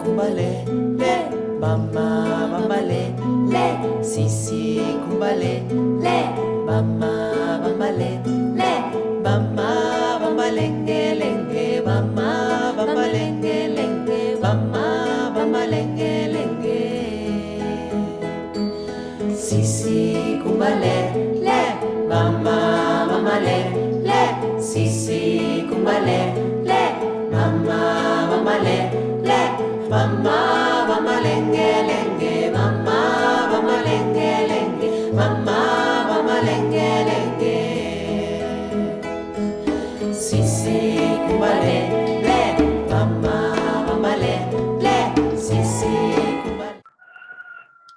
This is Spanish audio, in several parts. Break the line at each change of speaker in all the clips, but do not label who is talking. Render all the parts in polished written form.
kumbale, le, mama, bambale, le, sisi, kumbale, le, mama, bambale, le, mama, bambalenge, lenge, mama, bambalenge, lenge, mama, bambalenge, lenge. Sisi, kumbale, le, mama, bambale, le, sisi, kumbale, le, mama, bambale, le, mama, bambalenge, lenge, mama, bambalenge, lenge, mama, bambalenge, lenge. Sisi, kumbale, le, mama, bambale, le, sisi, kumbale.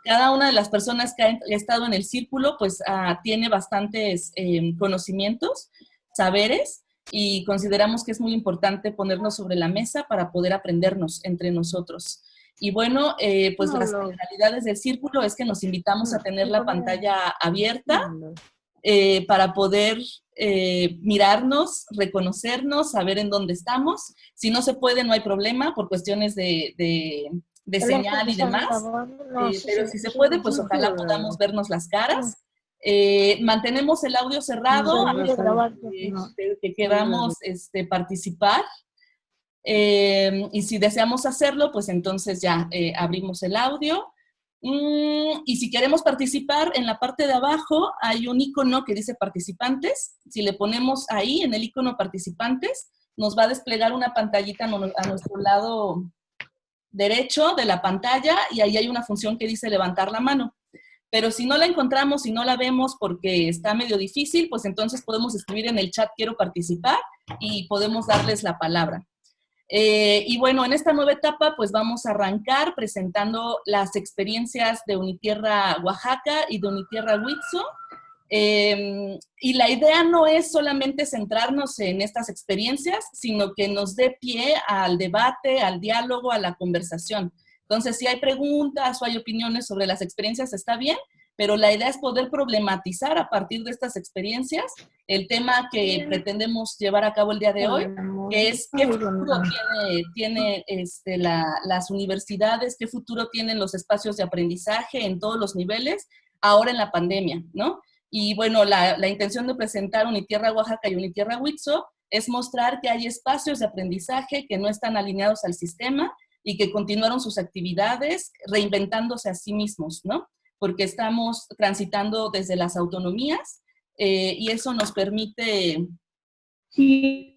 Cada una de las personas que ha estado en el círculo, pues tiene bastantes conocimientos, saberes, y consideramos que es muy importante ponernos sobre la mesa para poder aprendernos entre nosotros. Y bueno, pues las finalidades del círculo es que nos invitamos a tener la pantalla abierta para poder mirarnos, reconocernos, saber en dónde estamos. Si no se puede, no hay problema por cuestiones de señal y demás. Pero si se puede, pues ojalá podamos vernos las caras. Mantenemos el audio cerrado a los que queramos participar. Y si deseamos hacerlo, pues entonces ya abrimos el audio. Y si queremos participar, en la parte de abajo hay un icono que dice participantes. Si le ponemos ahí, en el icono participantes, nos va a desplegar una pantallita a nuestro lado derecho de la pantalla, y ahí hay una función que dice levantar la mano. Pero si no la encontramos, si no la vemos porque está medio difícil, pues entonces podemos escribir en el chat quiero participar y podemos darles la palabra. Y bueno, en esta nueva etapa pues vamos a arrancar presentando las experiencias de Unitierra Oaxaca y de Unitierra Huizo. Y la idea no es solamente centrarnos en estas experiencias, sino que nos dé pie al debate, al diálogo, a la conversación. Entonces, si hay preguntas o hay opiniones sobre las experiencias, está bien, pero la idea es poder problematizar a partir de estas experiencias el tema que pretendemos llevar a cabo el día de hoy, que es qué futuro tiene las universidades, qué futuro tienen los espacios de aprendizaje en todos los niveles, ahora en la pandemia, ¿no? Y bueno, la intención de presentar Unitierra Oaxaca y Unitierra Huizo es mostrar que hay espacios de aprendizaje que no están alineados al sistema y que continuaron sus actividades reinventándose a sí mismos, ¿no? Porque estamos transitando desde las autonomías y eso nos permite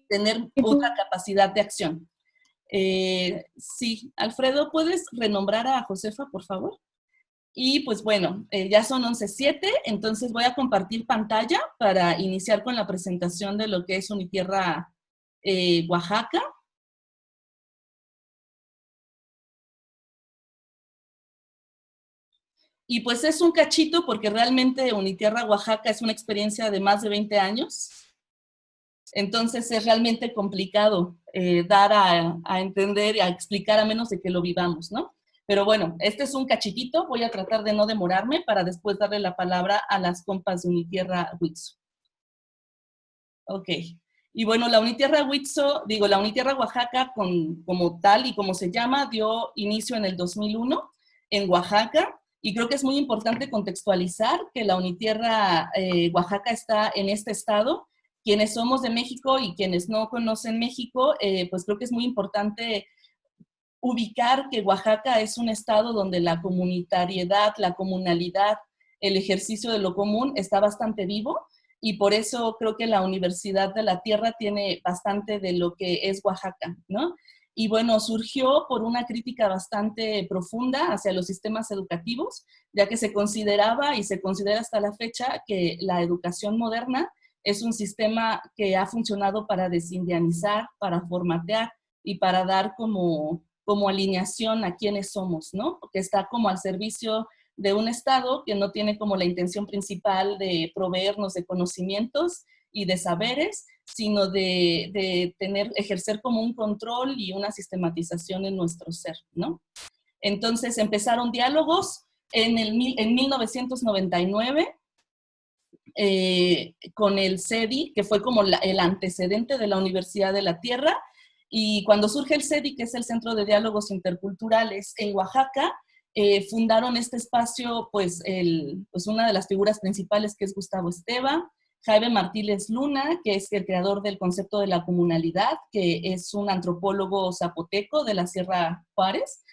tener otra capacidad de acción. Sí, Alfredo, ¿puedes renombrar a Josefa, por favor? Y pues bueno, ya son 11:07, entonces voy a compartir pantalla para iniciar con la presentación de lo que es Unitierra Oaxaca. Y pues es un cachito porque realmente Unitierra Oaxaca es una experiencia de más de 20 años. Entonces es realmente complicado dar a entender y a explicar a menos de que lo vivamos, ¿no? Pero bueno, este es un cachitito, voy a tratar de no demorarme para después darle la palabra a las compas de Unitierra Huizo. Ok. Y bueno, la Unitierra Huizo, la Unitierra Oaxaca como tal y como se llama, dio inicio en el 2001 en Oaxaca, y creo que es muy importante contextualizar que la Unitierra Oaxaca está en este estado. Quienes somos de México y quienes no conocen México, pues creo que es muy importante ubicar que Oaxaca es un estado donde la comunitariedad, la comunalidad, el ejercicio de lo común está bastante vivo, y por eso creo que la Universidad de la Tierra tiene bastante de lo que es Oaxaca, ¿no? Y bueno, surgió por una crítica bastante profunda hacia los sistemas educativos, ya que se consideraba y se considera hasta la fecha que la educación moderna es un sistema que ha funcionado para desindianizar, para formatear y para dar como alineación a quienes somos, ¿no? Que está como al servicio de un Estado que no tiene como la intención principal de proveernos de conocimientos y de saberes, sino de ejercer como un control y una sistematización en nuestro ser, ¿no? Entonces empezaron diálogos en 1999 con el CEDI, que fue como el antecedente de la Universidad de la Tierra, Y cuando surge el CEDI, que es el Centro de Diálogos Interculturales en Oaxaca, fundaron este espacio, pues una de las figuras principales, que es Gustavo Esteva, Jaime Martínez Luna, que es el creador del concepto de la comunalidad, que es un antropólogo zapoteco de la Sierra Juárez,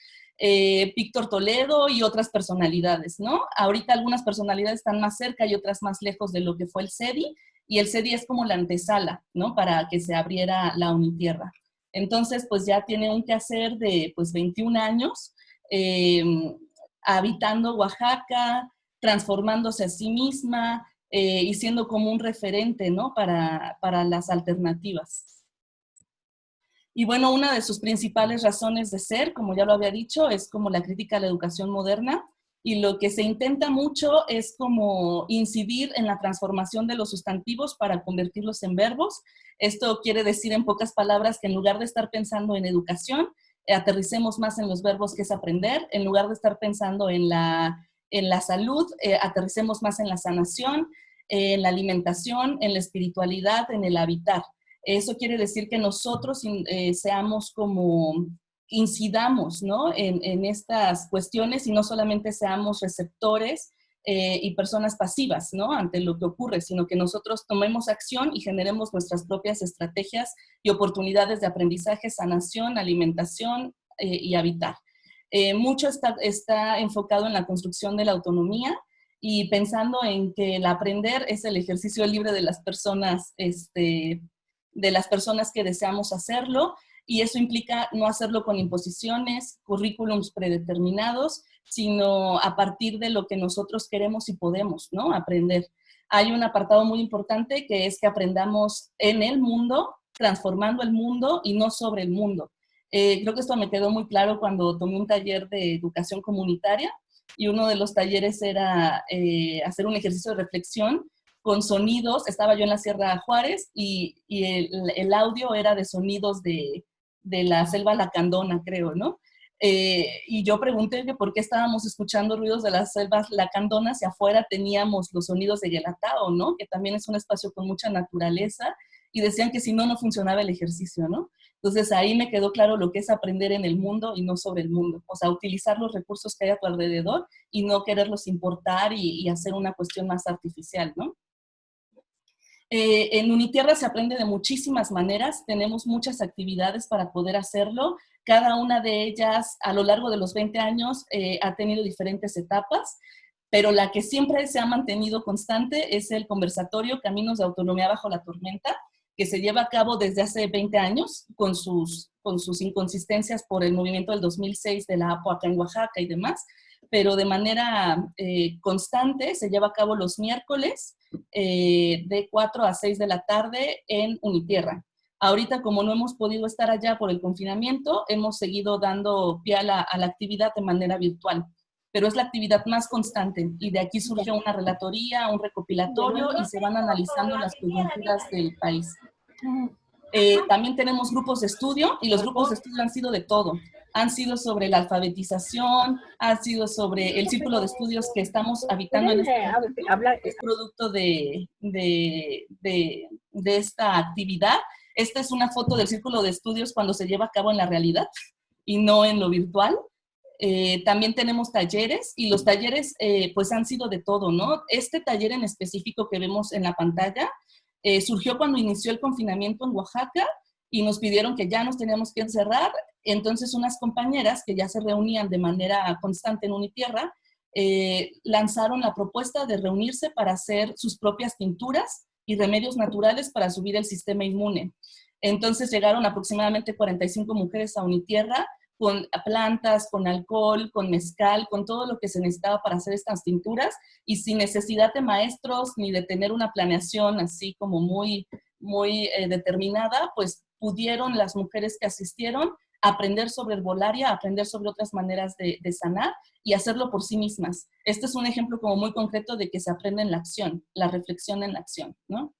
Víctor Toledo y otras personalidades, ¿no? Ahorita algunas personalidades están más cerca y otras más lejos de lo que fue el CEDI, y el CEDI es como la antesala, ¿no? Para que se abriera la Unitierra. Entonces, pues ya tiene un quehacer de, pues, 21 años, habitando Oaxaca, transformándose a sí misma, y siendo como un referente, ¿no? Para las alternativas. Y bueno, una de sus principales razones de ser, como ya lo había dicho, es como la crítica a la educación moderna, y lo que se intenta mucho es como incidir en la transformación de los sustantivos para convertirlos en verbos. Esto quiere decir, en pocas palabras, que en lugar de estar pensando en educación, aterricemos más en los verbos, que es aprender. En lugar de estar pensando en la salud, aterricemos más en la sanación, en la alimentación, en la espiritualidad, en el habitar. Eso quiere decir que nosotros seamos como, incidamos, ¿no? en estas cuestiones, y no solamente seamos receptores y personas pasivas, ¿no? Ante lo que ocurre, sino que nosotros tomemos acción y generemos nuestras propias estrategias y oportunidades de aprendizaje, sanación, alimentación y habitar. Mucho está enfocado en la construcción de la autonomía, y pensando en que el aprender es el ejercicio libre de las personas, que deseamos hacerlo, y eso implica no hacerlo con imposiciones, currículums predeterminados, sino a partir de lo que nosotros queremos y podemos, ¿no? Aprender. Hay un apartado muy importante, que es que aprendamos en el mundo, transformando el mundo y no sobre el mundo. Creo que esto me quedó muy claro cuando tomé un taller de educación comunitaria, y uno de los talleres era hacer un ejercicio de reflexión con sonidos. Estaba yo en la Sierra Juárez, y el audio era de sonidos de la selva lacandona, creo, ¿no? Y yo pregunté que por qué estábamos escuchando ruidos de las selvas lacandonas si afuera teníamos los sonidos de Guelatao, ¿no? Que también es un espacio con mucha naturaleza, y decían que si no, no funcionaba el ejercicio, ¿no? Entonces ahí me quedó claro lo que es aprender en el mundo y no sobre el mundo. O sea, utilizar los recursos que hay a tu alrededor y no quererlos importar y hacer una cuestión más artificial, ¿no? En Unitierra se aprende de muchísimas maneras, tenemos muchas actividades para poder hacerlo. Cada una de ellas, a lo largo de los 20 años, ha tenido diferentes etapas, pero la que siempre se ha mantenido constante es el conversatorio Caminos de Autonomía Bajo la Tormenta, que se lleva a cabo desde hace 20 años, con sus inconsistencias por el movimiento del 2006 de la APO acá en Oaxaca y demás, pero de manera constante se lleva a cabo los miércoles de 4 a 6 de la tarde en Unitierra. Ahorita, como no hemos podido estar allá por el confinamiento, hemos seguido dando pie a la actividad de manera virtual, pero es la actividad más constante, y de aquí surge una relatoría, un recopilatorio, y se van analizando las coyunturas del país. También tenemos grupos de estudio, y los grupos de estudio han sido de todo. Han sido sobre la alfabetización, han sido sobre el círculo de estudios que estamos habitando en este momento, es producto de esta actividad. Esta es una foto del círculo de estudios cuando se lleva a cabo en la realidad y no en lo virtual. También tenemos talleres, y los talleres pues han sido de todo, ¿no? Este taller en específico que vemos en la pantalla surgió cuando inició el confinamiento en Oaxaca, y nos pidieron que ya nos teníamos que encerrar. Entonces unas compañeras que ya se reunían de manera constante en Unitierra lanzaron la propuesta de reunirse para hacer sus propias tinturas y remedios naturales para subir el sistema inmune. Entonces llegaron aproximadamente 45 mujeres a Unitierra, con plantas, con alcohol, con mezcal, con todo lo que se necesitaba para hacer estas tinturas, y sin necesidad de maestros ni de tener una planeación así como muy determinada, pues pudieron las mujeres que asistieron aprender sobre herbolaria, aprender sobre otras maneras de sanar y hacerlo por sí mismas. Este es un ejemplo como muy concreto de que se aprende en la acción, la reflexión en la acción, ¿no?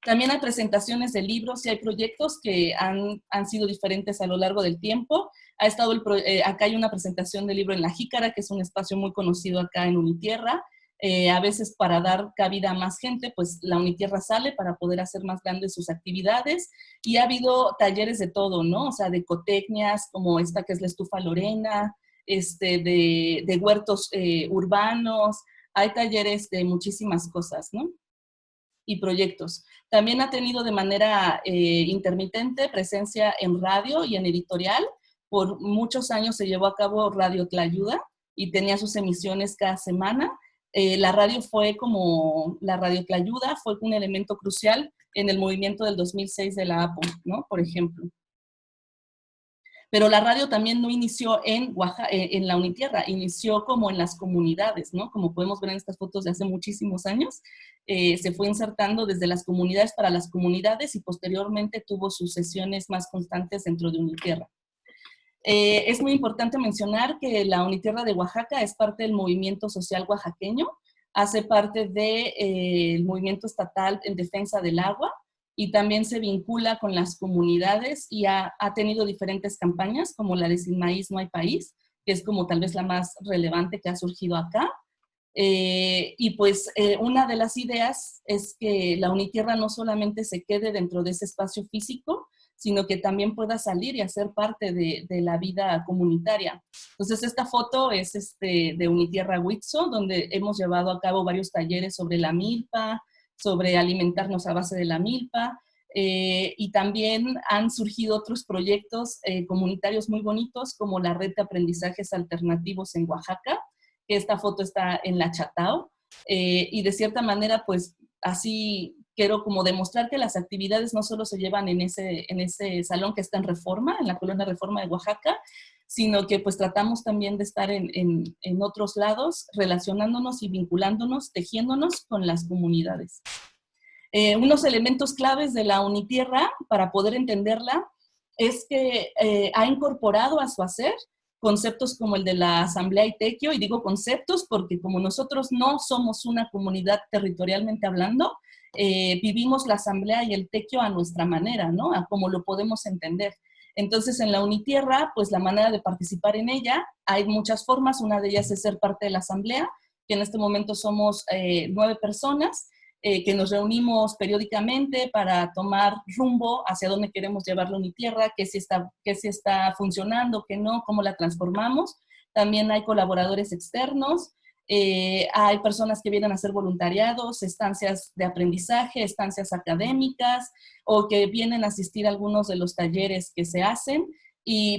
También hay presentaciones de libros, y hay proyectos que han sido diferentes a lo largo del tiempo. Acá hay una presentación del libro en La Jícara, que es un espacio muy conocido acá en Unitierra. A veces para dar cabida a más gente, pues la Unitierra sale para poder hacer más grandes sus actividades, y ha habido talleres de todo, ¿no? O sea, de ecotecnias, como esta que es la estufa Lorena, de huertos urbanos, hay talleres de muchísimas cosas, ¿no? Y proyectos. También ha tenido de manera intermitente presencia en radio y en editorial. Por muchos años se llevó a cabo Radio Tlayuda y tenía sus emisiones cada semana. La radio fue como, la Radio Tlayuda fue un elemento crucial en el movimiento del 2006 de la APO, ¿no? Por ejemplo. Pero la radio también no inició en Oaxaca, en la Unitierra, inició como en las comunidades, ¿no? Como podemos ver en estas fotos de hace muchísimos años, se fue insertando desde las comunidades para las comunidades y posteriormente tuvo sus sesiones más constantes dentro de Unitierra. Es muy importante mencionar que la Unitierra de Oaxaca es parte del movimiento social oaxaqueño, hace parte del movimiento estatal en defensa del agua, y también se vincula con las comunidades y ha tenido diferentes campañas, como la de Sin Maíz No Hay País, que es como tal vez la más relevante que ha surgido acá. Y pues una de las ideas es que la Unitierra no solamente se quede dentro de ese espacio físico, sino que también pueda salir y hacer parte de la vida comunitaria. Entonces esta foto es de Unitierra Huitzo, donde hemos llevado a cabo varios talleres sobre la milpa, sobre alimentarnos a base de la milpa, y también han surgido otros proyectos comunitarios muy bonitos, como la Red de Aprendizajes Alternativos en Oaxaca, que esta foto está en la Chatao, y de cierta manera, pues así quiero como demostrar que las actividades no solo se llevan en ese salón que está en Reforma, en la colonia Reforma de Oaxaca, sino que pues tratamos también de estar en otros lados, relacionándonos y vinculándonos, tejiéndonos con las comunidades. Unos elementos claves de la Unitierra para poder entenderla es que ha incorporado a su hacer conceptos como el de la Asamblea Itequio, y digo conceptos porque como nosotros no somos una comunidad territorialmente hablando, vivimos la Asamblea y el Tequio a nuestra manera, ¿no? A como lo podemos entender. Entonces, en la Unitierra, pues la manera de participar en ella, hay muchas formas. Una de ellas es ser parte de la Asamblea, que en este momento somos 9 personas, que nos reunimos periódicamente para tomar rumbo hacia dónde queremos llevar la Unitierra, qué sí está funcionando, qué no, cómo la transformamos. También hay colaboradores externos, hay personas que vienen a hacer voluntariados, estancias de aprendizaje, estancias académicas, o que vienen a asistir a algunos de los talleres que se hacen,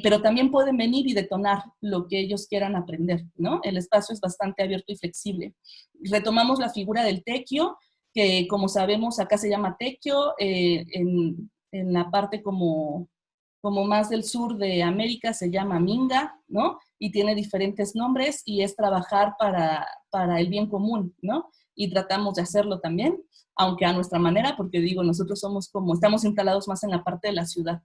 pero también pueden venir y detonar lo que ellos quieran aprender, ¿no? El espacio es bastante abierto y flexible. Retomamos la figura del tequio, que como sabemos acá se llama tequio, en la parte como más del sur de América se llama minga, ¿no? Y tiene diferentes nombres y es trabajar para el bien común, ¿no? Y tratamos de hacerlo también, aunque a nuestra manera, porque digo, nosotros estamos instalados más en la parte de la ciudad.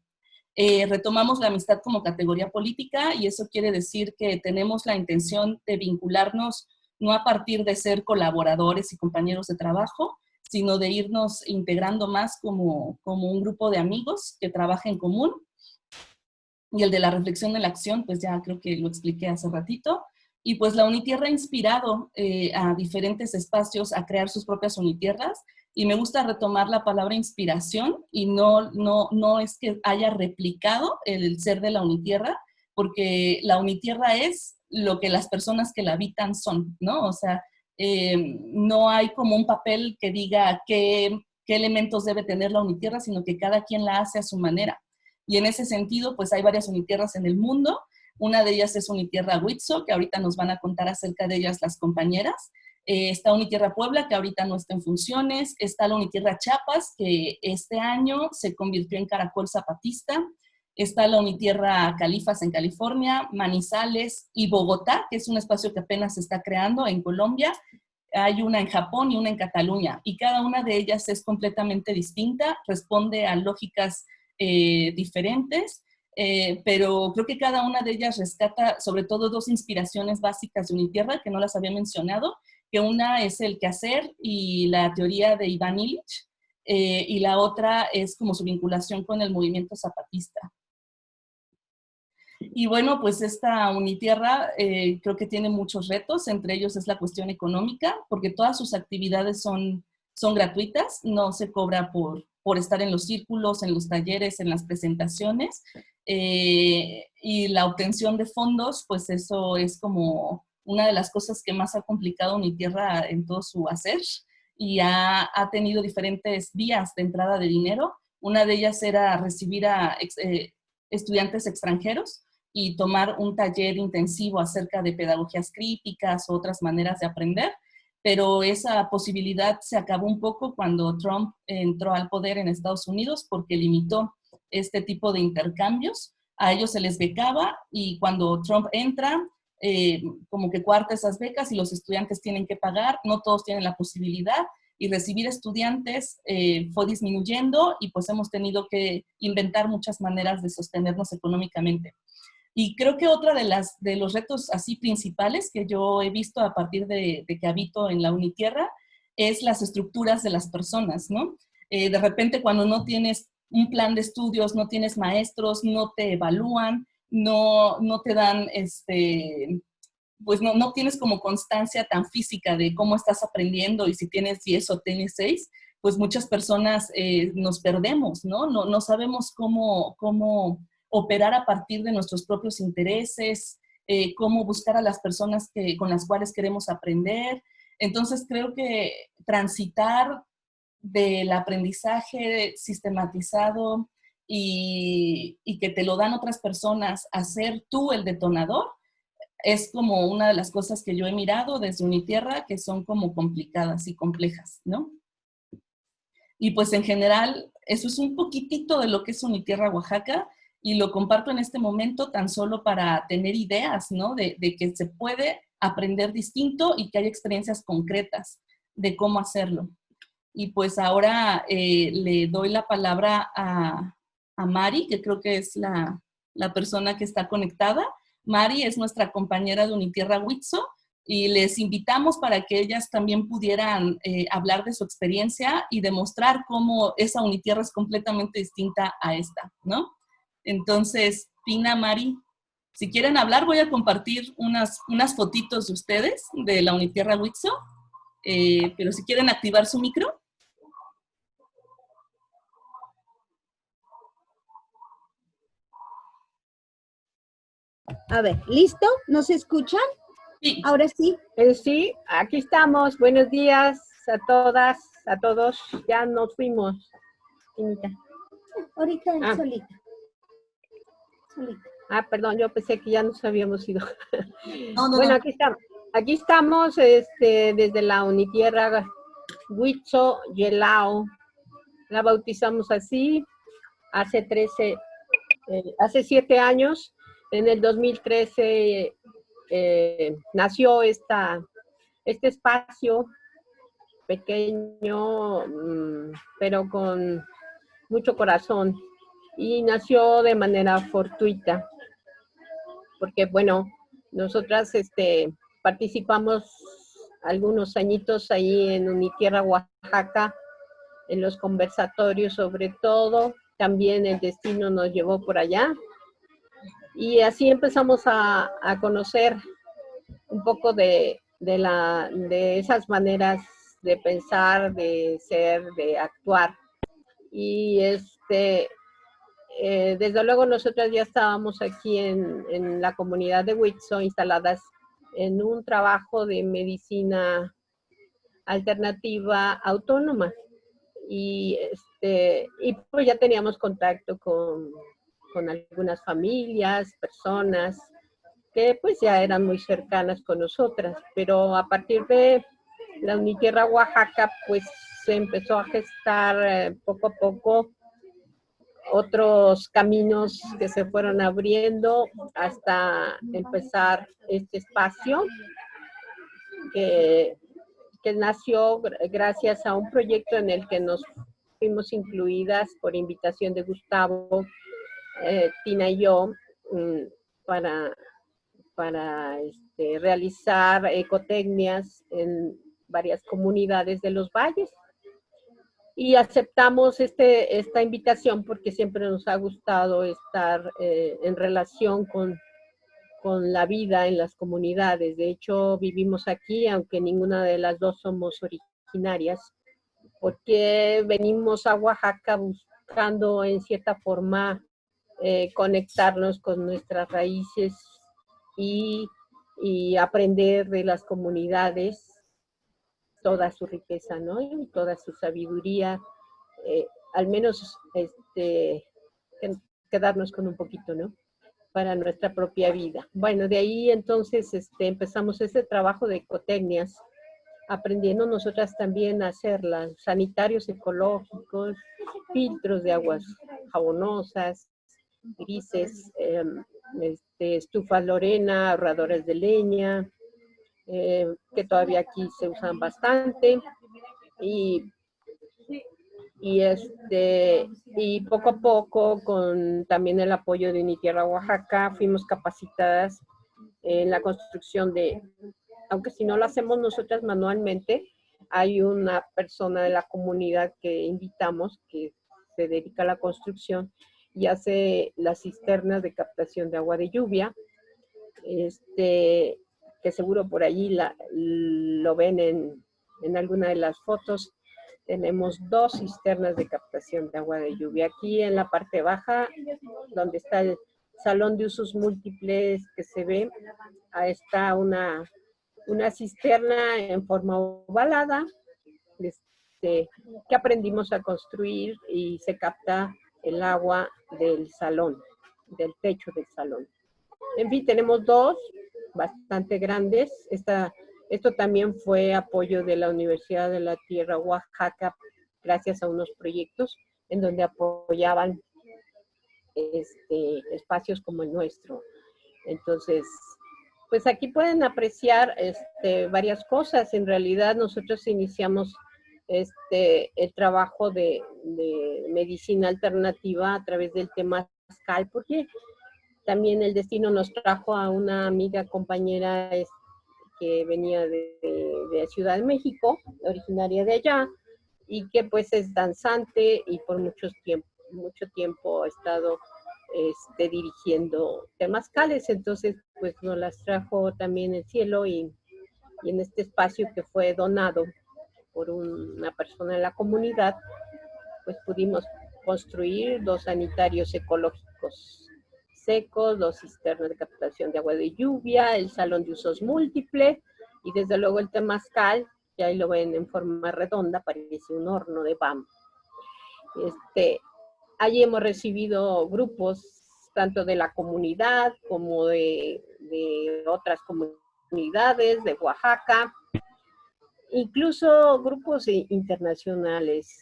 Retomamos la amistad como categoría política, y eso quiere decir que tenemos la intención de vincularnos no a partir de ser colaboradores y compañeros de trabajo, sino de irnos integrando más como un grupo de amigos que trabaja en común. Y el de la reflexión de la acción, pues ya creo que lo expliqué hace ratito. Y pues la Unitierra ha inspirado a diferentes espacios a crear sus propias Unitierras, y me gusta retomar la palabra inspiración, y no es que haya replicado el ser de la Unitierra, porque la Unitierra es lo que las personas que la habitan son, ¿no? O sea, no hay como un papel que diga qué elementos debe tener la Unitierra, sino que cada quien la hace a su manera. Y en ese sentido, pues hay varias Unitierras en el mundo. Una de ellas es Unitierra Huitzo, que ahorita nos van a contar acerca de ellas las compañeras. Está Unitierra Puebla, que ahorita no está en funciones. Está la Unitierra Chiapas, que este año se convirtió en Caracol Zapatista. Está la Unitierra Califas en California, Manizales y Bogotá, que es un espacio que apenas se está creando en Colombia. Hay una en Japón y una en Cataluña, y cada una de ellas es completamente distinta, responde a lógicas diferentes, pero creo que cada una de ellas rescata sobre todo 2 inspiraciones básicas de Unitierra que no las había mencionado, que una es el quehacer y la teoría de Iván Illich, y la otra es como su vinculación con el movimiento zapatista. Y bueno, pues esta Unitierra creo que tiene muchos retos, entre ellos es la cuestión económica, porque todas sus actividades son gratuitas, no se cobra por estar en los círculos, en los talleres, en las presentaciones, y la obtención de fondos, pues eso es como una de las cosas que más ha complicado Unitierra en todo su hacer, y ha tenido diferentes vías de entrada de dinero. Una de ellas era recibir a estudiantes extranjeros y tomar un taller intensivo acerca de pedagogías críticas o otras maneras de aprender, pero esa posibilidad se acabó un poco cuando Trump entró al poder en Estados Unidos porque limitó este tipo de intercambios. A ellos se les becaba y cuando Trump entra, como que cuarta esas becas y los estudiantes tienen que pagar, no todos tienen la posibilidad y recibir estudiantes fue disminuyendo y pues hemos tenido que inventar muchas maneras de sostenernos económicamente. Y creo que otra de los retos así principales que yo he visto a partir de que habito en la Unitierra es las estructuras de las personas, ¿no? De repente cuando no tienes un plan de estudios, no tienes maestros, no te evalúan, no te dan, pues no tienes como constancia tan física de cómo estás aprendiendo y si tienes 10 o tienes 6, pues muchas personas nos perdemos, ¿no? No sabemos cómo operar a partir de nuestros propios intereses, cómo buscar a las personas con las cuales queremos aprender. Entonces creo que transitar del aprendizaje sistematizado y que te lo dan otras personas a ser tú el detonador, es como una de las cosas que yo he mirado desde Unitierra que son como complicadas y complejas, ¿no? Y pues en general, eso es un poquitito de lo que es Unitierra Oaxaca y lo comparto en este momento tan solo para tener ideas, ¿no? De que se puede aprender distinto y que hay experiencias concretas de cómo hacerlo. Y pues ahora le doy la palabra a Mari, que creo que es la persona que está conectada. Mari es nuestra compañera de Unitierra Huizo y les invitamos para que ellas también pudieran hablar de su experiencia y demostrar cómo esa Unitierra es completamente distinta a esta, ¿no? Entonces, Pina, Mari, si quieren hablar, voy a compartir unas fotitos de ustedes de la Unitierra Huizo, pero si quieren activar su micro.
A ver, ¿listo? ¿Nos escuchan?
Sí.
Ahora sí.
Sí, aquí estamos. Buenos días a todas, a todos. Ya nos fuimos. Finita.
Ahorita
Ah.
solita. Solita.
Perdón, yo pensé que ya nos habíamos ido.
No,
Bueno,
no.
aquí estamos. Aquí estamos desde la Unitierra Huizo Yelao. La bautizamos así hace 7 años. En el 2013 nació este espacio pequeño, pero con mucho corazón, y nació de manera fortuita, porque bueno, nosotras participamos algunos añitos ahí en Unitierra Oaxaca, en los conversatorios sobre todo, también el destino nos llevó por allá, y así empezamos a conocer un poco de esas maneras de pensar, de ser, de actuar. Y desde luego nosotras ya estábamos aquí en la comunidad de Huizo instaladas en un trabajo de medicina alternativa autónoma. Y pues ya teníamos contacto con algunas familias, personas que pues ya eran muy cercanas con nosotras, pero a partir de la Unitierra Oaxaca pues se empezó a gestar poco a poco otros caminos que se fueron abriendo hasta empezar este espacio que nació gracias a un proyecto en el que nos fuimos incluidas por invitación de Gustavo, Tina y yo, para realizar ecotecnias en varias comunidades de los valles. Y aceptamos esta invitación porque siempre nos ha gustado estar en relación con la vida en las comunidades. De hecho, vivimos aquí, aunque ninguna de las dos somos originarias, porque venimos a Oaxaca buscando en cierta forma conectarnos con nuestras raíces y aprender de las comunidades toda su riqueza, ¿no? Y toda su sabiduría, al menos quedarnos con un poquito, ¿no? Para nuestra propia vida. Bueno, de ahí entonces empezamos ese trabajo de ecotecnias, aprendiendo nosotras también a hacerlas, sanitarios ecológicos, filtros de aguas jabonosas, grises, estufas Lorena, ahorradores de leña, que todavía aquí se usan bastante, y poco a poco, con también el apoyo de Unitierra Oaxaca, fuimos capacitadas en la construcción aunque si no lo hacemos nosotras manualmente, hay una persona de la comunidad que invitamos que se dedica a la construcción y hace las cisternas de captación de agua de lluvia, que seguro por allí lo ven en alguna de las fotos. Tenemos 2 cisternas de captación de agua de lluvia. Aquí en la parte baja, donde está el salón de usos múltiples que se ve, ahí está una cisterna en forma ovalada, que aprendimos a construir, y se capta el agua del salón, del techo del salón. En fin, tenemos 2 bastante grandes. Esto también fue apoyo de la Universidad de la Tierra Oaxaca, gracias a unos proyectos en donde apoyaban espacios como el nuestro. Entonces, pues aquí pueden apreciar varias cosas. En realidad nosotros iniciamos el trabajo de medicina alternativa a través del temazcal, porque también el destino nos trajo a una amiga compañera que venía de Ciudad de México, originaria de allá, y que pues es danzante y por mucho tiempo ha estado dirigiendo temazcales. Entonces pues nos las trajo también el cielo, y en este espacio que fue donado por una persona en la comunidad, pues pudimos construir 2 sanitarios ecológicos secos, 2 cisternas de captación de agua de lluvia, el salón de usos múltiples, y desde luego el temazcal, que ahí lo ven en forma redonda, parece un horno de bambú. Allí hemos recibido grupos tanto de la comunidad como de otras comunidades de Oaxaca, incluso grupos internacionales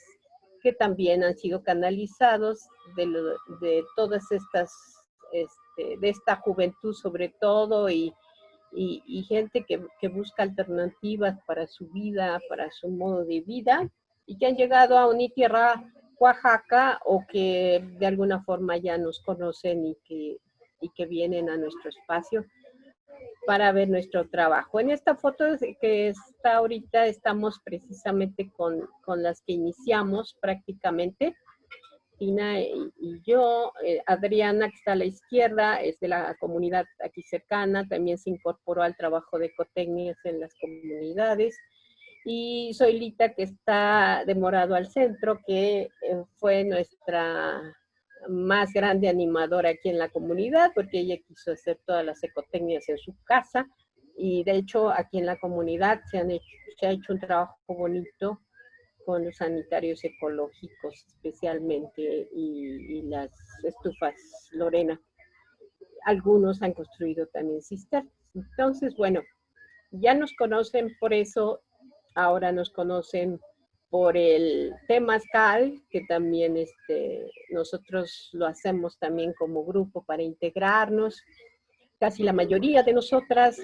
que también han sido canalizados de todas estas, de esta juventud sobre todo, y gente que busca alternativas para su vida, para su modo de vida, y que han llegado a Unitierra Oaxaca, o que de alguna forma ya nos conocen y que vienen a nuestro espacio para ver nuestro trabajo. En esta foto que está ahorita, estamos precisamente con las que iniciamos prácticamente, Tina y yo. Adriana, que está a la izquierda, es de la comunidad aquí cercana, también se incorporó al trabajo de ecotecnias en las comunidades. Y soy Lita, que está de Morado al Centro, que fue nuestra más grande animadora aquí en la comunidad, porque ella quiso hacer todas las ecotecnias en su casa, y de hecho aquí en la comunidad se ha hecho un trabajo bonito con los sanitarios ecológicos especialmente, y las estufas Lorena. Algunos han construido también cisternas. Entonces, bueno, ya nos conocen por eso. Ahora nos conocen por el temazcal, que también nosotros lo hacemos también como grupo para integrarnos. Casi la mayoría de nosotras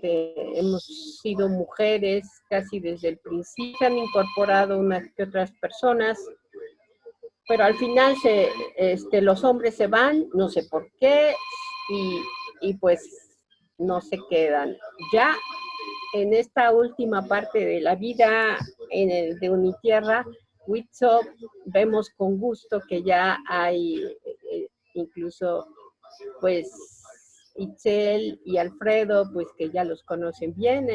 hemos sido mujeres casi desde el principio. Se han incorporado unas que otras personas, pero al final los hombres se van, no sé por qué, y pues no se quedan. Ya en esta última parte de la vida de Unitierra, Huizo, vemos con gusto que ya hay incluso, pues, Itzel y Alfredo, pues que ya los conocen bien,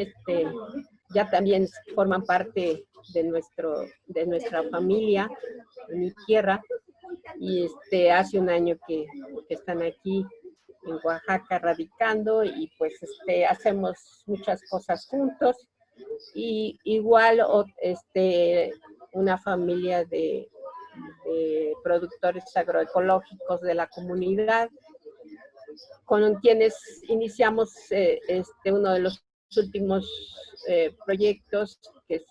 ya también forman parte de nuestra familia, Unitierra, y hace un año que están aquí en Oaxaca radicando, y pues hacemos muchas cosas juntos, y igual una familia de productores agroecológicos de la comunidad, con quienes iniciamos uno de los últimos proyectos que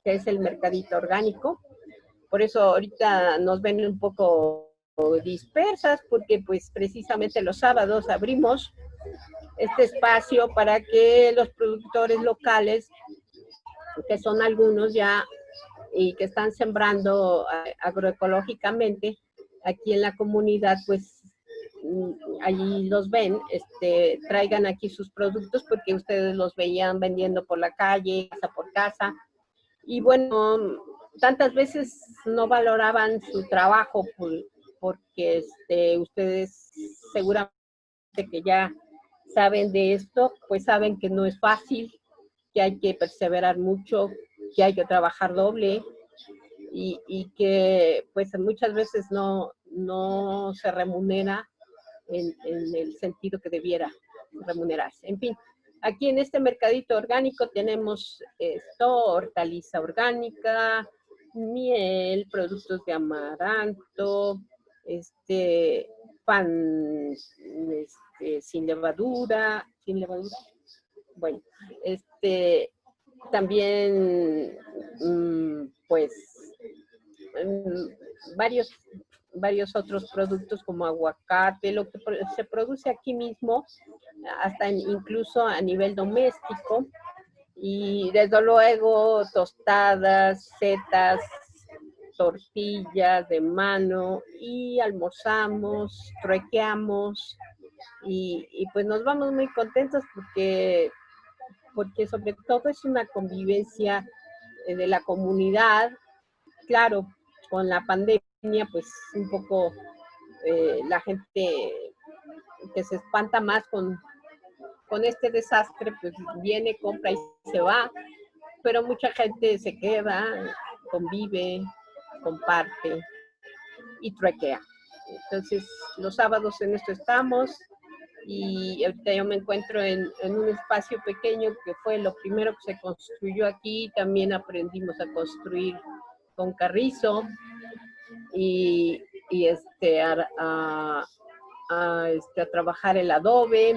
es el mercadito orgánico. Por eso ahorita nos ven un poco dispersas, porque pues precisamente los sábados abrimos este espacio para que los productores locales, que son algunos ya y que están sembrando agroecológicamente aquí en la comunidad, pues allí los ven, traigan aquí sus productos, porque ustedes los veían vendiendo por la calle, casa por casa, y bueno, tantas veces no valoraban su trabajo porque ustedes seguramente que ya saben de esto, pues saben que no es fácil, que hay que perseverar mucho, que hay que trabajar doble, y que pues muchas veces no se remunera en el sentido que debiera remunerarse. En fin, aquí en este mercadito orgánico tenemos hortaliza orgánica, miel, productos de amaranto, pan sin levadura, bueno, también pues varios otros productos como aguacate, lo que se produce aquí mismo, hasta incluso a nivel doméstico, y desde luego tostadas, setas, tortillas de mano, y almorzamos, truequeamos, y pues nos vamos muy contentos porque sobre todo es una convivencia de la comunidad. Claro, con la pandemia, pues un poco la gente que se espanta más con este desastre, pues viene, compra y se va, pero mucha gente se queda, convive, comparte y truequea. Entonces, los sábados en esto estamos, y ahorita yo me encuentro en un espacio pequeño que fue lo primero que se construyó aquí. También aprendimos a construir con carrizo y a trabajar el adobe,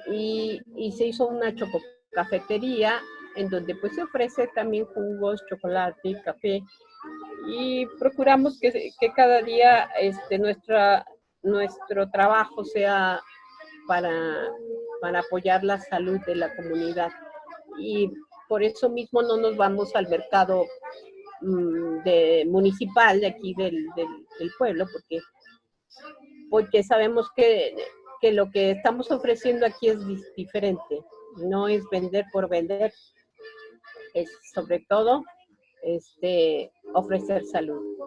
y se hizo una chococafetería en donde pues se ofrece también jugos, chocolate, café, y procuramos que cada día nuestro trabajo sea para apoyar la salud de la comunidad, y por eso mismo no nos vamos al mercado municipal de aquí del pueblo, porque sabemos que lo que estamos ofreciendo aquí es diferente, no es vender por vender, es sobre todo ofrecer salud.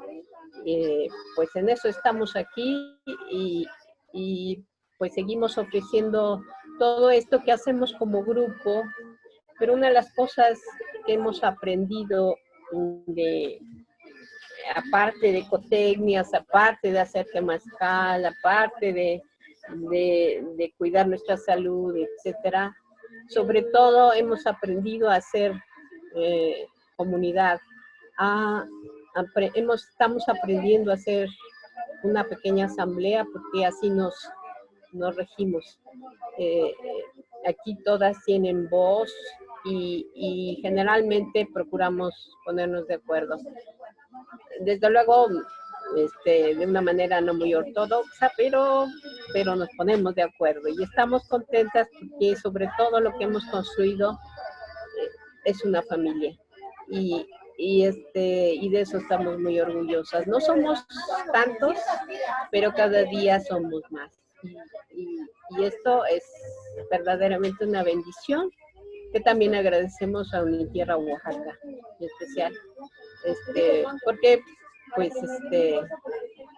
Pues en eso estamos aquí, y pues seguimos ofreciendo todo esto que hacemos como grupo, pero una de las cosas que hemos aprendido aparte de ecotecnias, aparte de hacer temazcal, aparte de cuidar nuestra salud, etcétera, sobre todo hemos aprendido a hacer comunidad. Estamos aprendiendo a hacer una pequeña asamblea, porque así nos regimos. Aquí todas tienen voz, y generalmente procuramos ponernos de acuerdo. Desde luego, de una manera no muy ortodoxa, pero nos ponemos de acuerdo, y estamos contentas porque sobre todo lo que hemos construido es una familia, y de eso estamos muy orgullosas. No somos tantos, pero cada día somos más, y esto verdaderamente una bendición, que también agradecemos a Unitierra Oaxaca, en especial, porque pues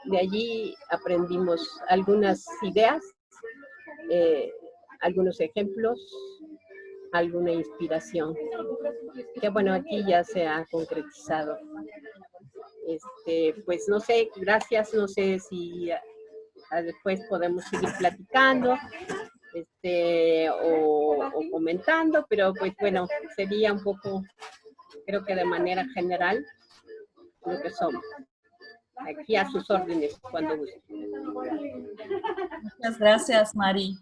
de allí aprendimos algunas ideas, algunos ejemplos, alguna inspiración, que bueno, aquí ya se ha concretizado. Pues no sé, gracias, no sé si después podemos seguir platicando, o comentando, pero pues bueno, sería un poco, creo que de manera general, lo que somos. Aquí a sus órdenes cuando gusten.
Muchas gracias, Mari.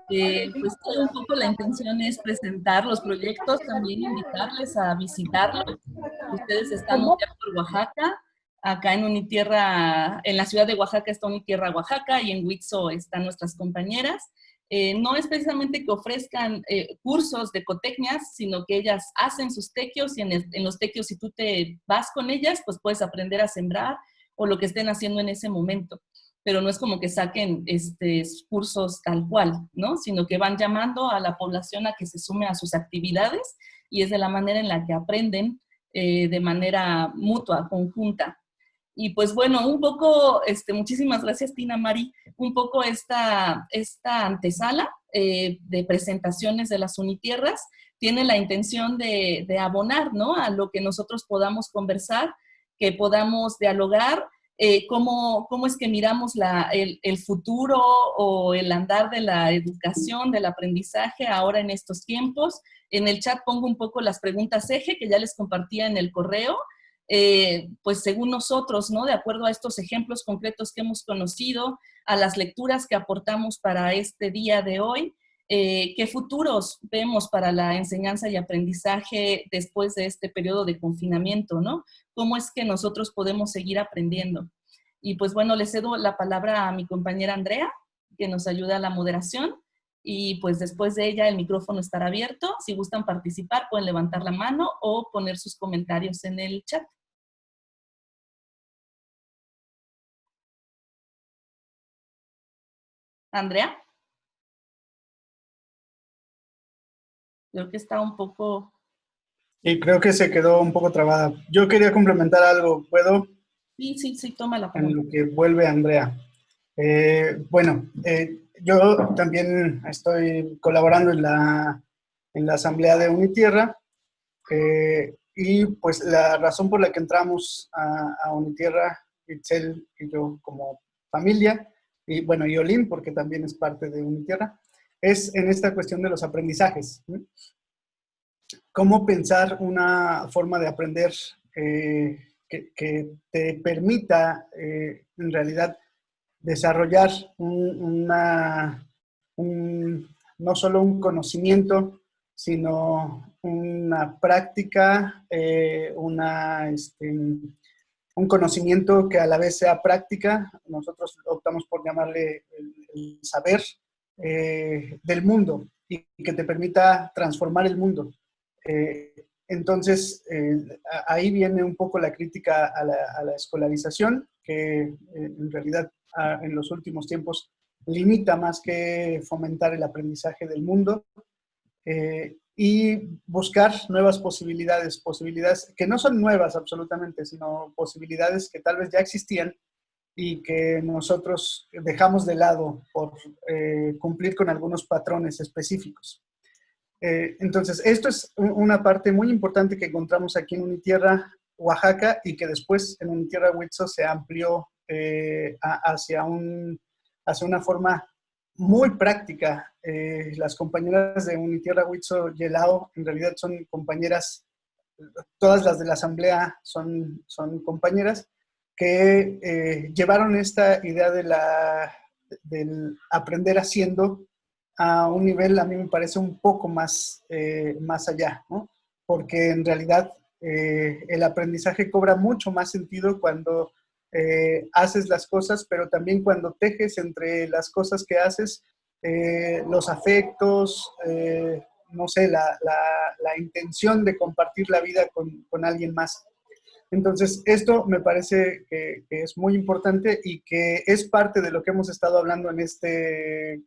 Pues sí, un poco la intención es presentar los proyectos, también invitarles a visitarlos. Ustedes están ya por Oaxaca, acá en Unitierra, en la ciudad de Oaxaca está Unitierra Oaxaca y en Huitzo están nuestras compañeras. No es precisamente que ofrezcan cursos de ecotecnias, sino que ellas hacen sus tequios y en los tequios, si tú te vas con ellas, pues puedes aprender a sembrar o lo que estén haciendo en ese momento. Pero no es como que saquen cursos tal cual, ¿no? Sino que van llamando a la población a que se sume a sus actividades y es de la manera en la que aprenden de manera mutua, conjunta. Y pues bueno, un poco, muchísimas gracias Tina, Mari, un poco esta antesala de presentaciones de las Unitierras tiene la intención de abonar, ¿no? A lo que nosotros podamos conversar, que podamos dialogar, cómo es que miramos el futuro o el andar de la educación, del aprendizaje ahora en estos tiempos. En el chat pongo un poco las preguntas eje que ya les compartía en el correo. Pues según nosotros, ¿no? De acuerdo a estos ejemplos concretos que hemos conocido, a las lecturas que aportamos para este día de hoy, ¿qué futuros vemos para la enseñanza y aprendizaje después de este periodo de confinamiento, ¿no? ¿Cómo es que nosotros podemos seguir aprendiendo? Y pues bueno, le cedo la palabra a mi compañera Andrea, que nos ayuda a la moderación, y pues después de ella el micrófono estará abierto. Si gustan participar, pueden levantar la mano o poner sus comentarios en el chat. Andrea. Creo que está un poco...
Y creo que se quedó un poco trabada. Yo quería complementar algo, ¿puedo?
Sí, toma la palabra.
En lo que vuelve Andrea. Yo también estoy colaborando en la asamblea de Unitierra y pues la razón por la que entramos a Unitierra, Itzel y yo como familia, y bueno, y Olin, porque también es parte de Unitierra, es en esta cuestión de los aprendizajes, ¿sí? Cómo pensar una forma de aprender que te permita en realidad desarrollar no solo un conocimiento, sino una práctica, un conocimiento que a la vez sea práctica. Nosotros optamos por llamarle el saber del mundo y que te permita transformar el mundo. Entonces, ahí viene un poco la crítica a la escolarización, que en realidad en los últimos tiempos limita más que fomentar el aprendizaje del mundo, y buscar nuevas posibilidades que no son nuevas absolutamente, sino posibilidades que tal vez ya existían y que nosotros dejamos de lado por cumplir con algunos patrones específicos. Entonces, esto es una parte muy importante que encontramos aquí en Unitierra, Oaxaca, y que después en Unitierra, Huitzo se amplió hacia una forma muy práctica. Las compañeras de Unitierra, Huitzo y Yelao, en realidad son compañeras, todas las de la asamblea son compañeras que llevaron esta idea del aprender haciendo a un nivel, a mí me parece, un poco más allá, ¿no? Porque en realidad el aprendizaje cobra mucho más sentido cuando haces las cosas, pero también cuando tejes entre las cosas que haces, los afectos, no sé, la intención de compartir la vida con alguien más. Entonces, esto me parece que es muy importante y que es parte de lo que hemos estado hablando en este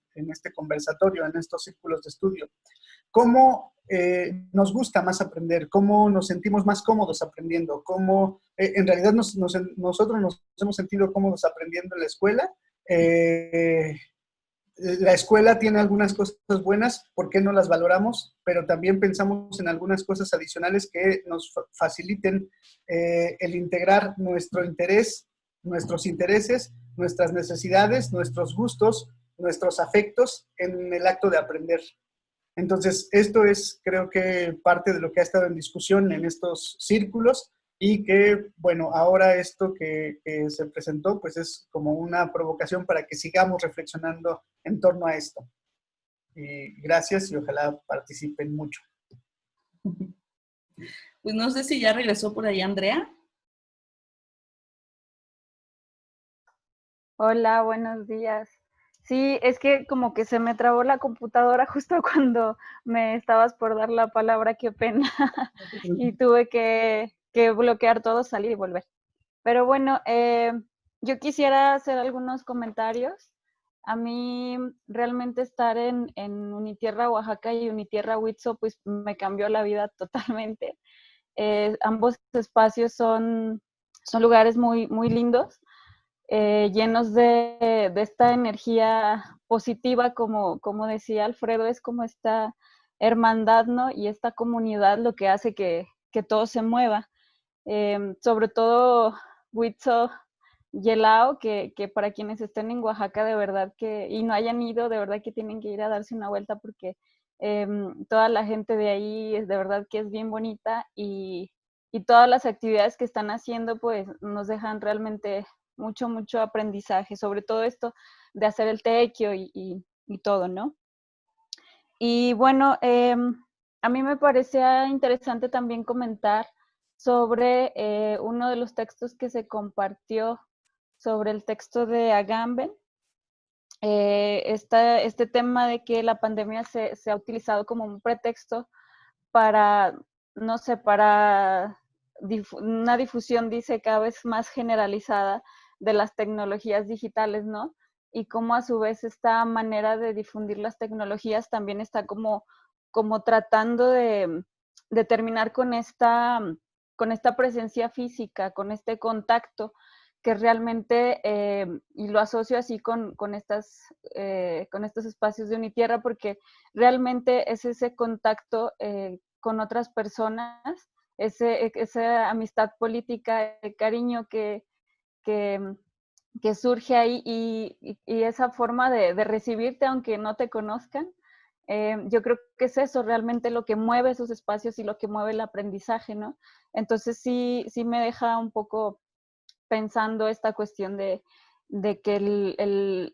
conversatorio, en estos círculos de estudio. ¿Cómo nos gusta más aprender? ¿Cómo nos sentimos más cómodos aprendiendo? ¿Cómo en realidad nosotros nos hemos sentido cómodos aprendiendo en la escuela? La escuela tiene algunas cosas buenas, ¿por qué no las valoramos? Pero también pensamos en algunas cosas adicionales que nos faciliten el integrar nuestro interés, nuestros intereses, nuestras necesidades, nuestros gustos, nuestros afectos en el acto de aprender. Entonces, esto es, creo que, parte de lo que ha estado en discusión en estos círculos y que, bueno, ahora esto que se presentó, pues es como una provocación para que sigamos reflexionando en torno a esto. Y gracias y ojalá participen mucho.
Pues no sé si ya regresó por ahí Andrea.
Hola, buenos días. Sí, es que como que se me trabó la computadora justo cuando me estabas por dar la palabra, qué pena. Y tuve que bloquear todo, salir y volver. Pero bueno, yo quisiera hacer algunos comentarios. A mí realmente estar en Unitierra Oaxaca y Unitierra Huitzo, pues me cambió la vida totalmente. Ambos espacios son lugares muy, muy lindos, llenos de esta energía positiva, como decía Alfredo, es como esta hermandad, ¿no? Y esta comunidad lo que hace que todo se mueva. Sobre todo Huitzo Yelao, que para quienes estén en Oaxaca de verdad y no hayan ido, de verdad que tienen que ir a darse una vuelta porque toda la gente de ahí es de verdad que es bien bonita y todas las actividades que están haciendo pues nos dejan realmente mucho, mucho aprendizaje, sobre todo esto de hacer el tequio y todo, ¿no? Y bueno, a mí me parecía interesante también comentar sobre uno de los textos que se compartió sobre el texto de Agamben. Este tema de que la pandemia se ha utilizado como un pretexto para, no sé, para una difusión, dice, cada vez más generalizada de las tecnologías digitales, ¿no? Y cómo a su vez esta manera de difundir las tecnologías también está como tratando de terminar con esta presencia física, con este contacto que realmente, y lo asocio así con estos espacios de Unitierra, porque realmente es ese contacto con otras personas, esa amistad política, el cariño que, que surge ahí y esa forma de recibirte aunque no te conozcan. Yo creo que es eso realmente lo que mueve esos espacios y lo que mueve el aprendizaje, ¿no? Entonces sí me deja un poco pensando esta cuestión de que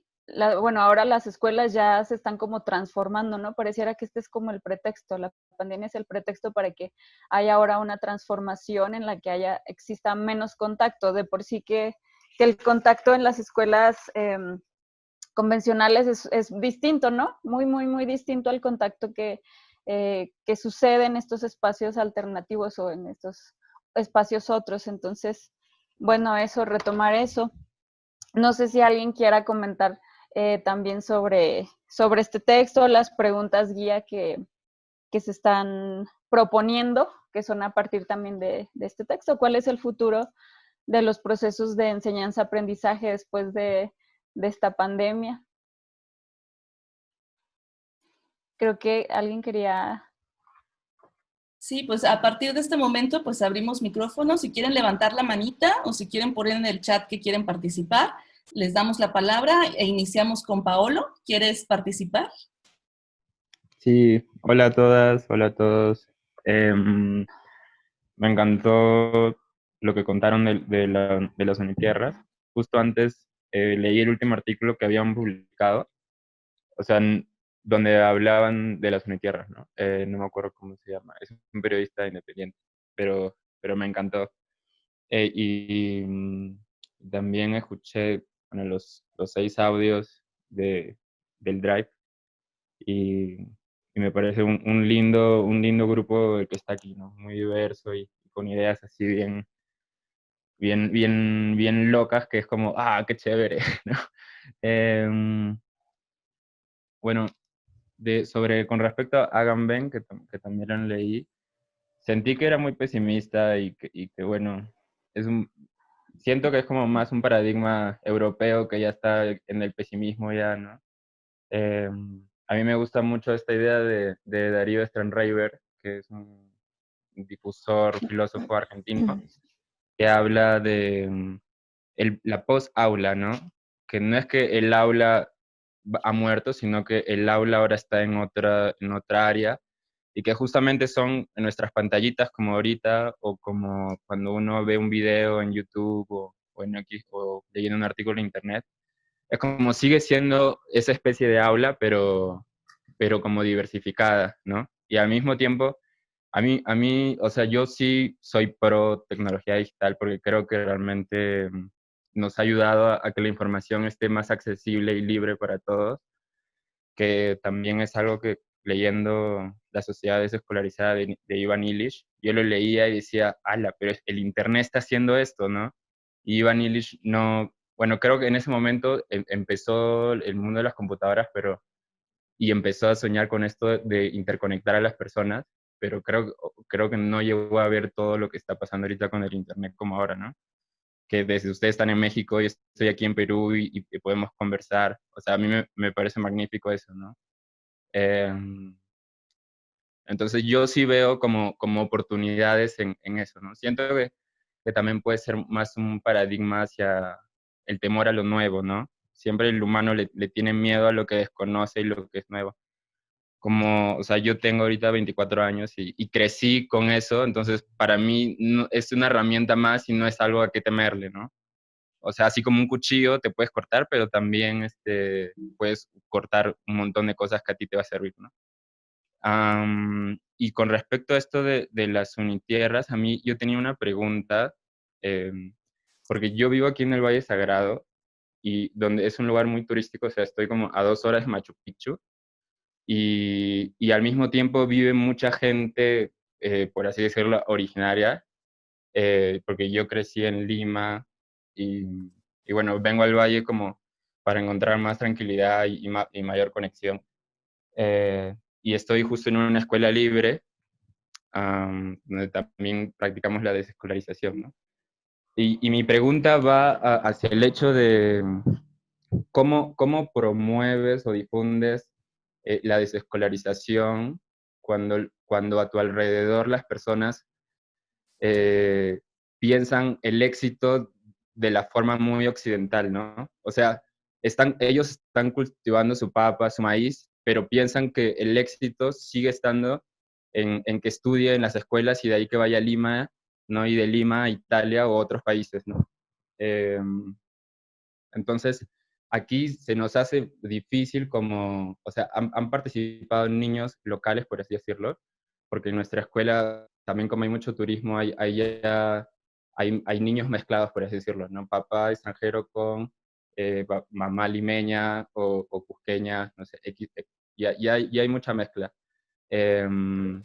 bueno, ahora las escuelas ya se están como transformando, ¿no? Pareciera que este es como el pretexto, la pandemia es el pretexto para que haya ahora una transformación en la que exista menos contacto, de por sí que el contacto en las escuelas convencionales es distinto, ¿no? Muy, muy, muy distinto al contacto que sucede en estos espacios alternativos o en estos espacios otros. Entonces, bueno, retomar eso. No sé si alguien quiera comentar también sobre este texto, las preguntas guía que se están proponiendo, que son a partir también de este texto. ¿Cuál es el futuro de los procesos de enseñanza-aprendizaje después de esta pandemia? Creo que alguien quería...
Sí, pues a partir de este momento, pues abrimos micrófonos. Si quieren levantar la manita o si quieren poner en el chat que quieren participar, les damos la palabra e iniciamos con Paolo. ¿Quieres participar?
Sí, hola a todas, hola a todos. Me encantó lo que contaron de las Unitierras. Justo antes leí el último artículo que habían publicado, o sea, donde hablaban de las Unitierras, ¿no? No me acuerdo cómo se llama, es un periodista independiente, pero me encantó. También escuché, bueno, los 6 audios del Drive y, y me parece un lindo grupo el que está aquí, ¿no? Muy diverso y con ideas así bien, bien locas, que es como, ah, qué chévere, ¿no? Em, bueno, con respecto a Agamben, que también lo leí, sentí que era muy pesimista y que bueno, siento que es como más un paradigma europeo que ya está en el pesimismo ya, ¿no? A mí me gusta mucho esta idea de Darío Sternreiber, que es un difusor, filósofo argentino, que habla de la post-aula, ¿no? Que no es que el aula ha muerto, sino que el aula ahora está en otra área y que justamente son en nuestras pantallitas como ahorita o como cuando uno ve un video en YouTube o leyendo un artículo en internet. Es como sigue siendo esa especie de aula, pero como diversificada, ¿no? Y al mismo tiempo, o sea, yo sí soy pro tecnología digital porque creo que realmente nos ha ayudado a que la información esté más accesible y libre para todos, que también es algo que leyendo La sociedad desescolarizada de Ivan Illich, yo lo leía y decía, ala, pero el Internet está haciendo esto, ¿no? Y Ivan Illich no, bueno, creo que en ese momento empezó el mundo de las computadoras, y empezó a soñar con esto de interconectar a las personas, pero creo que no llegó a ver todo lo que está pasando ahorita con el Internet como ahora, ¿no? Que desde ustedes están en México y estoy aquí en Perú y podemos conversar. O sea, a mí me parece magnífico eso, ¿no? Entonces yo sí veo como oportunidades en eso, ¿no? Siento que también puede ser más un paradigma hacia el temor a lo nuevo, ¿no? Siempre el humano le tiene miedo a lo que desconoce y lo que es nuevo. O sea, yo tengo ahorita 24 años y crecí con eso, entonces para mí es una herramienta más y no es algo a qué temerle, ¿no? O sea, así como un cuchillo te puedes cortar, pero también puedes cortar un montón de cosas que a ti te va a servir, ¿no? Y con respecto a esto de las unitierras, a mí yo tenía una pregunta, porque yo vivo aquí en el Valle Sagrado, y donde es un lugar muy turístico, o sea, estoy como a 2 horas de Machu Picchu, y al mismo tiempo vive mucha gente, por así decirlo, originaria, porque yo crecí en Lima, y, y bueno, vengo al Valle como para encontrar más tranquilidad y mayor conexión. Eh, y estoy justo en una escuela libre, donde también practicamos la desescolarización, ¿no? Y mi pregunta va hacia el hecho de cómo promueves o difundes la desescolarización cuando a tu alrededor las personas eh, piensan el éxito de la forma muy occidental, ¿no? O sea, ellos están cultivando su papa, su maíz, pero piensan que el éxito sigue estando en que estudie en las escuelas y de ahí que vaya a Lima, ¿no? Y de Lima a Italia o otros países, ¿no? Eh, entonces, aquí se nos hace difícil o sea, han participado niños locales, por así decirlo, porque en nuestra escuela, también como hay mucho turismo, hay niños mezclados, por así decirlo, ¿no? Papá extranjero con mamá limeña o cusqueña, no sé, y hay mucha mezcla. Em,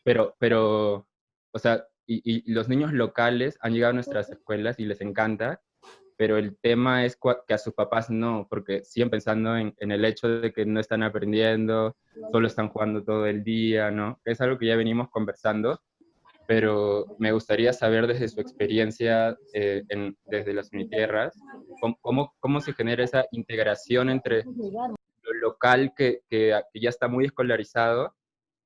pero, o sea, y los niños locales han llegado a nuestras escuelas y les encanta, pero el tema es que a sus papás no, porque siguen pensando en el hecho de que no están aprendiendo, solo están jugando todo el día, ¿no? Es algo que ya venimos conversando, pero me gustaría saber desde su experiencia desde las Unitierras, cómo se genera esa integración entre lo local que ya está muy escolarizado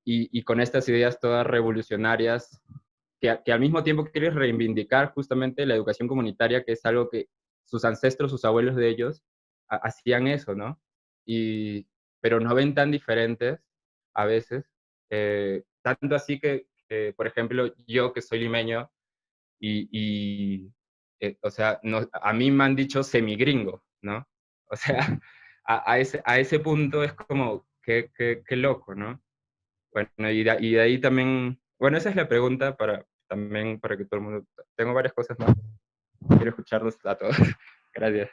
y con estas ideas todas revolucionarias que al mismo tiempo quieres reivindicar justamente la educación comunitaria, que es algo que sus ancestros, sus abuelos de ellos, hacían eso, ¿no? Pero no ven tan diferentes a veces, tanto así por ejemplo, yo que soy limeño o sea, a mí me han dicho semigringo, ¿no? O sea, a ese punto es como, qué loco, ¿no? Bueno, y de ahí también, bueno, esa es la pregunta también para que todo el mundo, tengo varias cosas más, quiero escucharlos a todos. Gracias.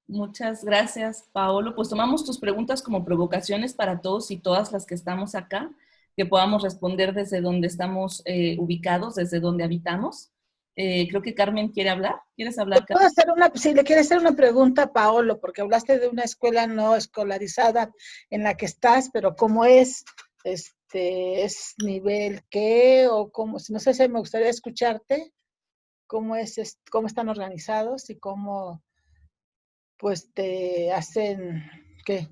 Muchas gracias, Paolo. Pues tomamos tus preguntas como provocaciones para todos y todas las que estamos acá. que podamos responder desde donde estamos ubicados, desde donde habitamos. Creo que Carmen quiere hablar. ¿Quieres hablar, Carmen?
Si le quieres hacer una pregunta a Paolo, porque hablaste de una escuela no escolarizada en la que estás, pero ¿cómo es? ¿Es nivel qué? O cómo, no sé si me gustaría escucharte. ¿Cómo cómo están organizados y cómo pues te hacen qué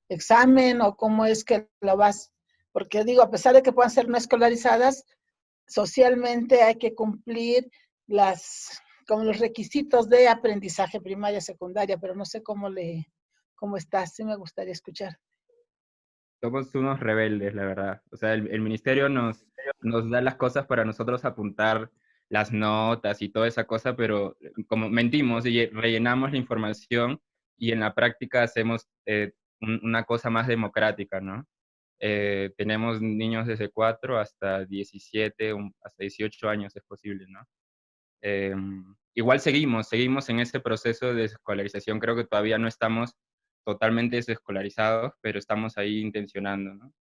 examen o cómo es que lo vas? Porque digo, a pesar de que puedan ser no escolarizadas, socialmente hay que cumplir como los requisitos de aprendizaje primaria, secundaria, pero no sé cómo estás, sí me gustaría escuchar.
Somos unos rebeldes, la verdad. O sea, el ministerio nos da las cosas para nosotros apuntar las notas y toda esa cosa, pero como mentimos y rellenamos la información y en la práctica hacemos una cosa más democrática, ¿no? Tenemos niños desde 4 hasta 17, hasta 18 años es posible, ¿no? Igual seguimos en ese proceso de desescolarización. Creo que todavía no estamos totalmente desescolarizados, pero estamos ahí intencionando, ¿no?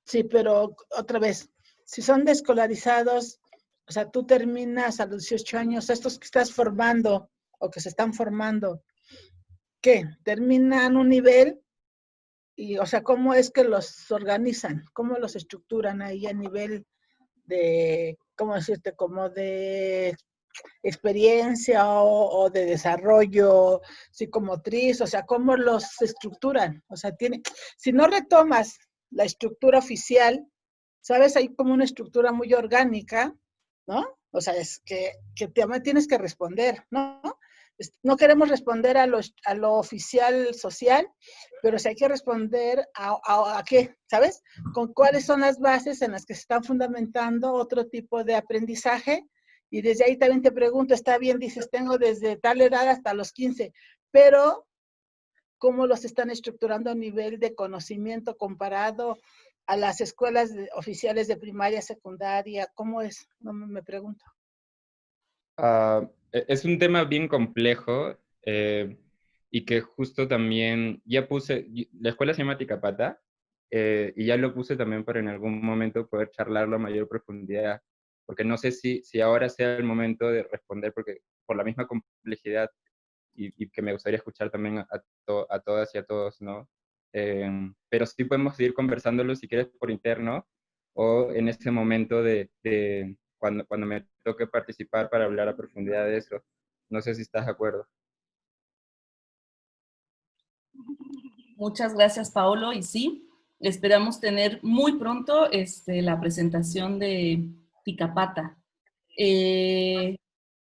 Sí, pero otra vez, si son desescolarizados, o sea, tú terminas a los 18 años, estos que estás formando o que se están formando, ¿qué? ¿Terminan un nivel? Y, o sea, ¿cómo es que los organizan? ¿Cómo los estructuran ahí a nivel de, ¿cómo decirte? Como de experiencia o de desarrollo psicomotriz, o sea, ¿cómo los estructuran? O sea, si no retomas la estructura oficial, ¿sabes? Hay como una estructura muy orgánica, ¿no? O sea, es que tienes que responder, ¿no? No queremos responder a lo oficial social, pero sí hay que responder a qué, ¿sabes? Con cuáles son las bases en las que se están fundamentando otro tipo de aprendizaje. Y desde ahí también te pregunto, está bien, dices, tengo desde tal edad hasta los 15, pero ¿cómo los están estructurando a nivel de conocimiento comparado a las escuelas oficiales de primaria, secundaria? ¿Cómo es? No me pregunto.
Es un tema bien complejo y que justo también ya puse, la escuela se llama Ticapata y ya lo puse también para en algún momento poder charlarlo a mayor profundidad, porque no sé si ahora sea el momento de responder, porque por la misma complejidad y que me gustaría escuchar también a todas y a todos, ¿no? Pero sí podemos seguir conversándolo si quieres por interno o en este momento de cuando me toque participar para hablar a profundidad de eso. No sé si estás de acuerdo.
Muchas gracias, Paolo. Y sí, esperamos tener muy pronto la presentación de Ticapata.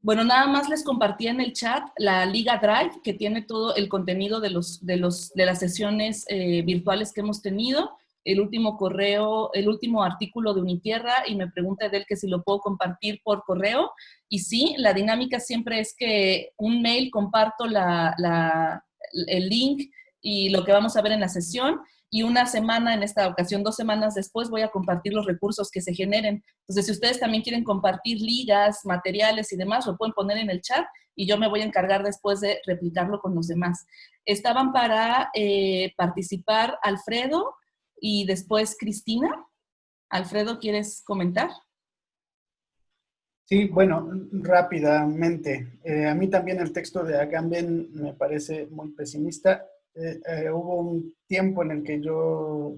Bueno, nada más les compartí en el chat la Liga Drive, que tiene todo el contenido de las sesiones virtuales que hemos tenido. El último correo, el último artículo de Unitierra, y me pregunta Edel que si lo puedo compartir por correo. Y sí, la dinámica siempre es que un mail comparto el link y lo que vamos a ver en la sesión, y una semana, en esta ocasión 2 semanas después, voy a compartir los recursos que se generen. Entonces, si ustedes también quieren compartir ligas, materiales y demás, lo pueden poner en el chat y yo me voy a encargar después de replicarlo con los demás. Estaban para participar Alfredo y después Cristina. Alfredo, ¿quieres comentar?
Sí, bueno, rápidamente. A mí también el texto de Agamben me parece muy pesimista. Hubo un tiempo en el que yo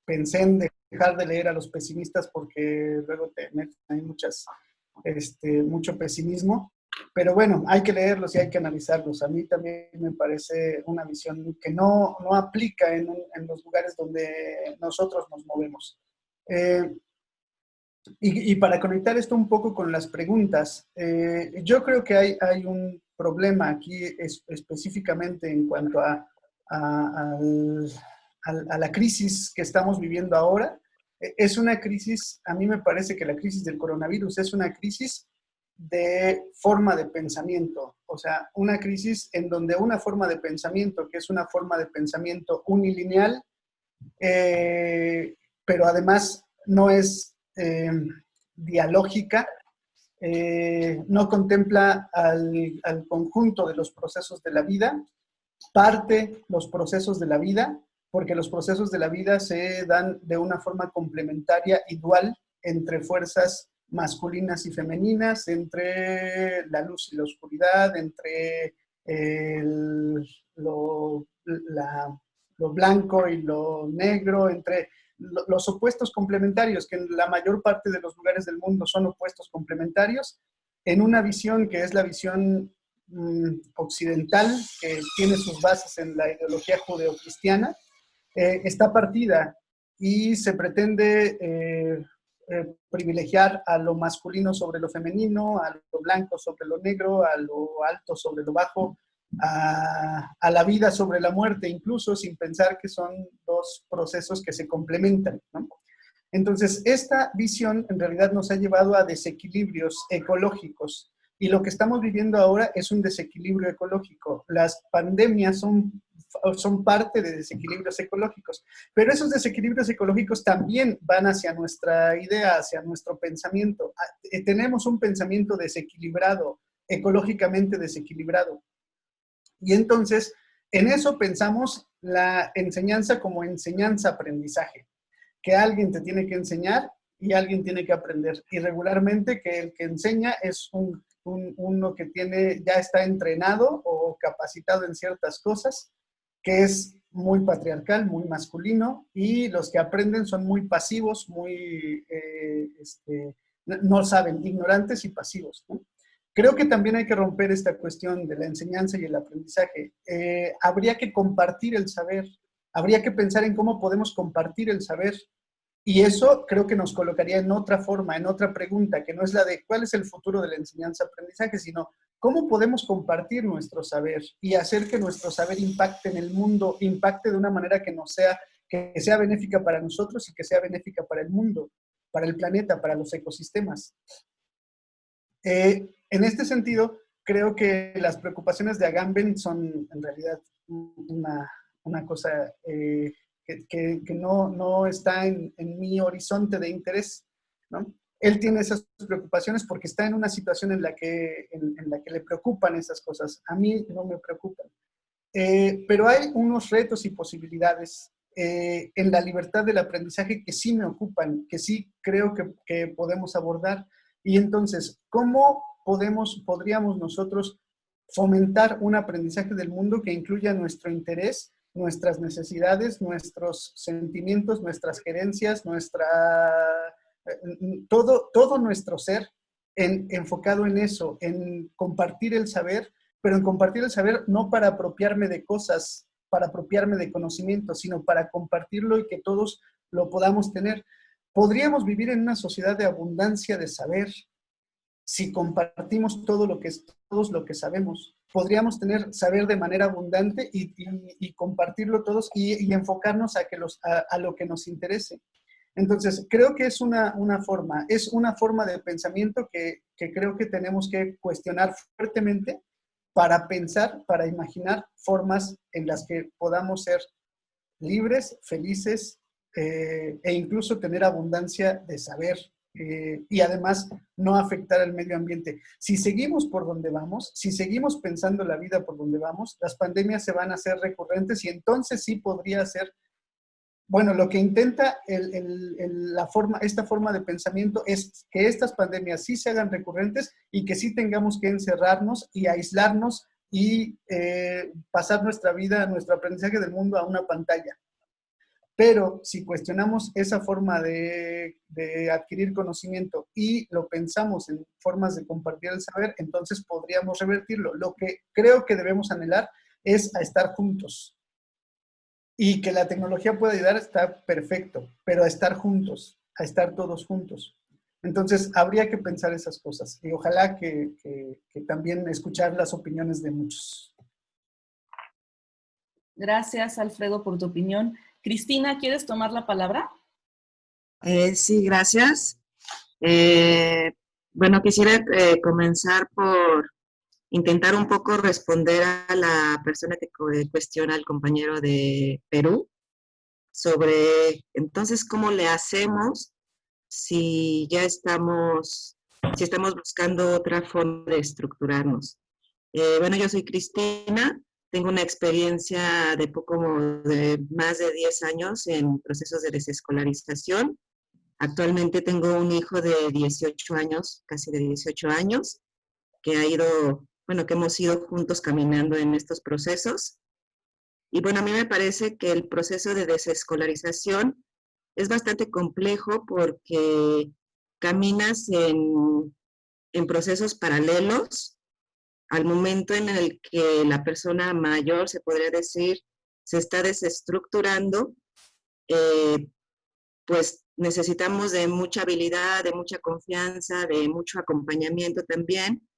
pensé en dejar de leer a los pesimistas porque luego te meten ahí mucho pesimismo. Pero bueno, hay que leerlos y hay que analizarlos. A mí también me parece una visión que no aplica en los lugares donde nosotros nos movemos. Y para conectar esto un poco con las preguntas, yo creo que hay un problema aquí específicamente en cuanto a la crisis que estamos viviendo ahora. Es una crisis, a mí me parece que la crisis del coronavirus es una crisis de forma de pensamiento, o sea, una crisis en donde una forma de pensamiento, que es una forma de pensamiento unilineal, pero además no es dialógica, no contempla al conjunto de los procesos de la vida, parte los procesos de la vida porque los procesos de la vida se dan de una forma complementaria y dual entre fuerzas masculinas y femeninas, entre la luz y la oscuridad, entre lo blanco y lo negro, entre los opuestos complementarios, que en la mayor parte de los lugares del mundo son opuestos complementarios, en una visión que es la visión occidental, que tiene sus bases en la ideología judeocristiana, está partida y se pretende privilegiar a lo masculino sobre lo femenino, a lo blanco sobre lo negro, a lo alto sobre lo bajo, a la vida sobre la muerte, incluso sin pensar que son dos procesos que se complementan, ¿no? Entonces, esta visión en realidad nos ha llevado a desequilibrios ecológicos, y lo que estamos viviendo ahora es un desequilibrio ecológico. Las pandemias son parte de desequilibrios ecológicos, pero esos desequilibrios ecológicos también van hacia nuestra idea, hacia nuestro pensamiento. Tenemos un pensamiento desequilibrado, ecológicamente desequilibrado. Y entonces, en eso pensamos la enseñanza como enseñanza-aprendizaje, que alguien te tiene que enseñar y alguien tiene que aprender. Y regularmente que el que enseña es uno que ya está entrenado o capacitado en ciertas cosas, que es muy patriarcal, muy masculino, y los que aprenden son muy pasivos, no saben, ignorantes y pasivos, ¿no? Creo que también hay que romper esta cuestión de la enseñanza y el aprendizaje. Habría que compartir el saber, habría que pensar en cómo podemos compartir el saber, y eso creo que nos colocaría en otra forma, en otra pregunta, que no es la de cuál es el futuro de la enseñanza-aprendizaje, sino cómo podemos compartir nuestro saber y hacer que nuestro saber impacte en el mundo, impacte de una manera que sea benéfica para nosotros y que sea benéfica para el mundo, para el planeta, para los ecosistemas. En este sentido, creo que las preocupaciones de Agamben son en realidad una cosa que no está en mi horizonte de interés, ¿no? Él tiene esas preocupaciones porque está en una situación en la que le preocupan esas cosas. A mí no me preocupan. Pero hay unos retos y posibilidades en la libertad del aprendizaje que sí me ocupan, que sí creo que podemos abordar. Y entonces, ¿cómo podríamos nosotros fomentar un aprendizaje del mundo que incluya nuestro interés, nuestras necesidades, nuestros sentimientos, nuestras gerencias, todo nuestro ser enfocado en eso, en compartir el saber, pero en compartir el saber no para apropiarme de cosas, para apropiarme de conocimiento, sino para compartirlo y que todos lo podamos tener. Podríamos vivir en una sociedad de abundancia de saber si compartimos todos lo que sabemos. Podríamos tener saber de manera abundante y compartirlo todos y enfocarnos a lo que nos interese. Entonces, creo que es una forma de pensamiento que creo que tenemos que cuestionar fuertemente para pensar, para imaginar formas en las que podamos ser libres, felices, e incluso tener abundancia de saber, y además no afectar al medio ambiente. Si seguimos por donde vamos, si seguimos pensando la vida por donde vamos, las pandemias se van a hacer recurrentes y entonces sí podría ser, bueno, lo que intenta esta forma de pensamiento es que estas pandemias sí se hagan recurrentes y que sí tengamos que encerrarnos y aislarnos y pasar nuestra vida, nuestro aprendizaje del mundo a una pantalla. Pero si cuestionamos esa forma de adquirir conocimiento y lo pensamos en formas de compartir el saber, entonces podríamos revertirlo. Lo que creo que debemos anhelar es a estar juntos. Y que la tecnología pueda ayudar está perfecto, pero a estar juntos, a estar todos juntos. Entonces, habría que pensar esas cosas. Y ojalá que también escuchar las opiniones de muchos.
Gracias, Alfredo, por tu opinión. Cristina, ¿quieres tomar la palabra?
Sí, gracias. Bueno, quisiera comenzar por intentar un poco responder a la persona que cuestiona al compañero de Perú sobre, entonces, ¿cómo le hacemos si estamos buscando otra forma de estructurarnos? Bueno, yo soy Cristina, tengo una experiencia de de más de 10 años en procesos de desescolarización. Actualmente tengo un hijo de 18 años, casi de 18 años, que que hemos ido juntos caminando en estos procesos. Y bueno, a mí me parece que el proceso de desescolarización es bastante complejo porque caminas en procesos paralelos al momento en el que la persona mayor, se podría decir, se está desestructurando. Pues necesitamos de mucha habilidad, de mucha confianza, de mucho acompañamiento también,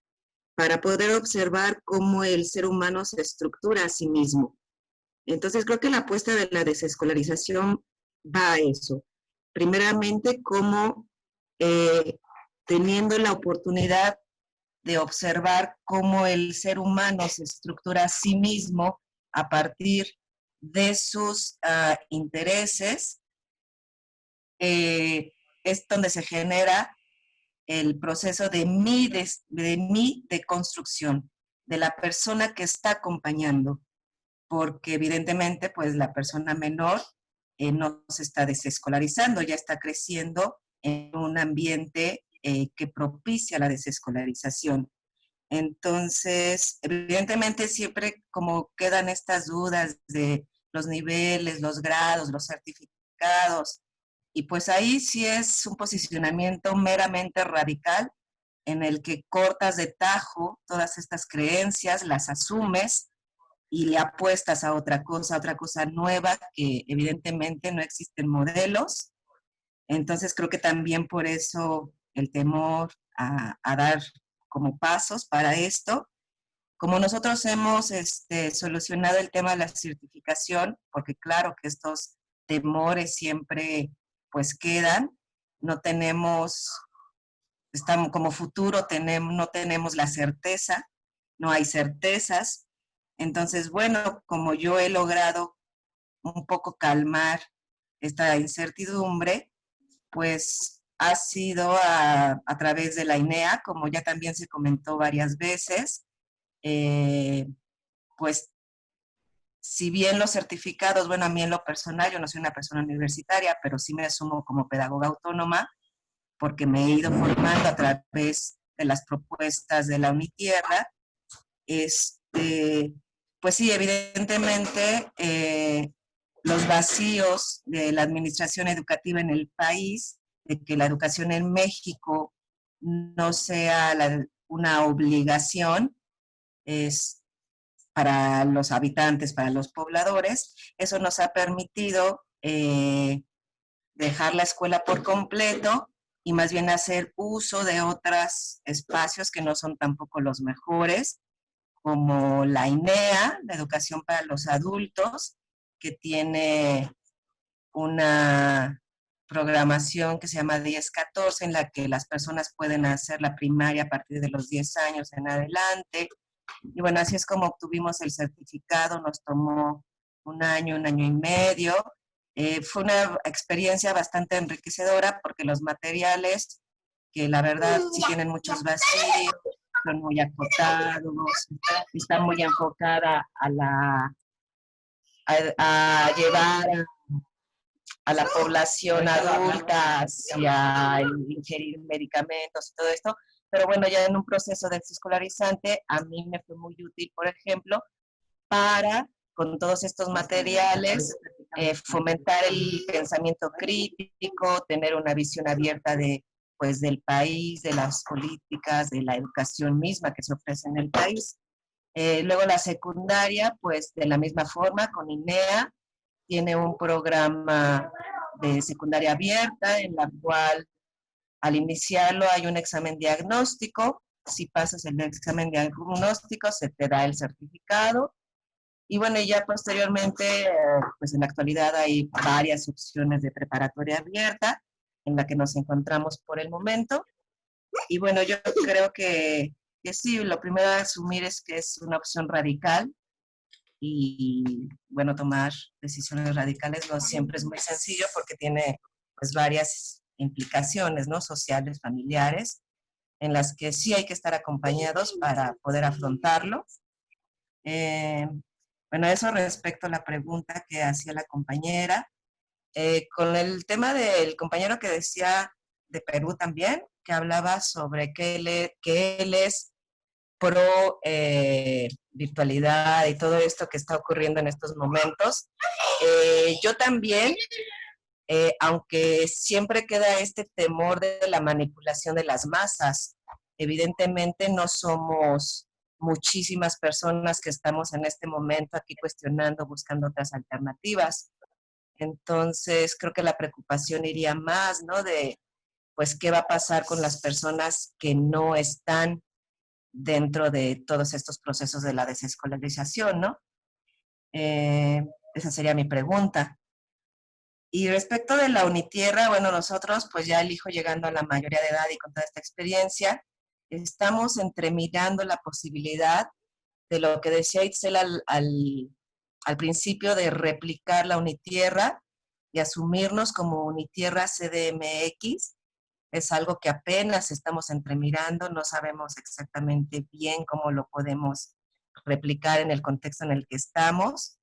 para poder observar cómo el ser humano se estructura a sí mismo. Entonces creo que la apuesta de la desescolarización va a eso. Primeramente, como teniendo la oportunidad de observar cómo el ser humano se estructura a sí mismo a partir de sus intereses, es donde se genera el proceso de mi deconstrucción, de la persona que está acompañando, porque evidentemente pues la persona menor no se está desescolarizando, ya está creciendo en un ambiente que propicia la desescolarización. Entonces, evidentemente siempre como quedan estas dudas de los niveles, los grados, los certificados, y pues ahí sí es un posicionamiento meramente radical en el que cortas de tajo todas estas creencias, las asumes y le apuestas a otra cosa nueva, que evidentemente no existen modelos. Entonces creo que también por eso el temor a dar como pasos para esto. Como nosotros hemos solucionado el tema de la certificación, porque claro que estos temores siempre pues quedan, no tenemos, estamos como futuro, no tenemos la certeza, no hay certezas. Entonces, bueno, como yo he logrado un poco calmar esta incertidumbre, pues ha sido a través de la INEA, como ya también se comentó varias veces, pues si bien los certificados, bueno, a mí en lo personal, yo no soy una persona universitaria, pero sí me asumo como pedagoga autónoma, porque me he ido formando a través de las propuestas de la UNITIERRA. Pues sí, evidentemente los vacíos de la administración educativa en el país, de que la educación en México no sea una obligación, es para los habitantes, para los pobladores. Eso nos ha permitido dejar la escuela por completo y más bien hacer uso de otros espacios que no son tampoco los mejores, como la INEA, la educación para los adultos, que tiene una programación que se llama 10-14, en la que las personas pueden hacer la primaria a partir de los 10 años en adelante. Y bueno, así es como obtuvimos el certificado, nos tomó un año y medio. Fue una experiencia bastante enriquecedora porque los materiales, que la verdad sí tienen muchos vacíos, son muy acotados, está muy enfocada a llevar a la población adulta hacia el ingerir medicamentos y todo esto. Pero bueno, ya en un proceso desescolarizante, a mí me fue muy útil, por ejemplo, para, con todos estos materiales, fomentar el pensamiento crítico, tener una visión abierta pues, del país, de las políticas, de la educación misma que se ofrece en el país. Luego la secundaria, pues de la misma forma, con INEA, tiene un programa de secundaria abierta en la cual al iniciarlo hay un examen diagnóstico. Si pasas el examen diagnóstico, se te da el certificado. Y bueno, ya posteriormente, pues en la actualidad hay varias opciones de preparatoria abierta en la que nos encontramos por el momento. Y bueno, yo creo que sí, lo primero a asumir es que es una opción radical. Y bueno, tomar decisiones radicales no siempre es muy sencillo porque tiene pues varias implicaciones, ¿no? Sociales, familiares, en las que sí hay que estar acompañados para poder afrontarlo. Bueno, eso respecto a la pregunta que hacía la compañera. Con el tema del compañero que decía de Perú también, que hablaba sobre que él es pro virtualidad y todo esto que está ocurriendo en estos momentos. Yo también, aunque siempre queda este temor de la manipulación de las masas, evidentemente no somos muchísimas personas que estamos en este momento aquí cuestionando, buscando otras alternativas. Entonces, creo que la preocupación iría más, ¿no? De, pues, ¿qué va a pasar con las personas que no están dentro de todos estos procesos de la desescolarización, ¿no? Esa sería mi pregunta. Y respecto de la Unitierra, bueno, nosotros, pues ya el hijo llegando a la mayoría de edad y con toda esta experiencia, estamos entremirando la posibilidad de lo que decía Itzel al principio, de replicar la Unitierra y asumirnos como Unitierra CDMX. Es algo que apenas estamos entremirando, no sabemos exactamente bien cómo lo podemos replicar en el contexto en el que estamos,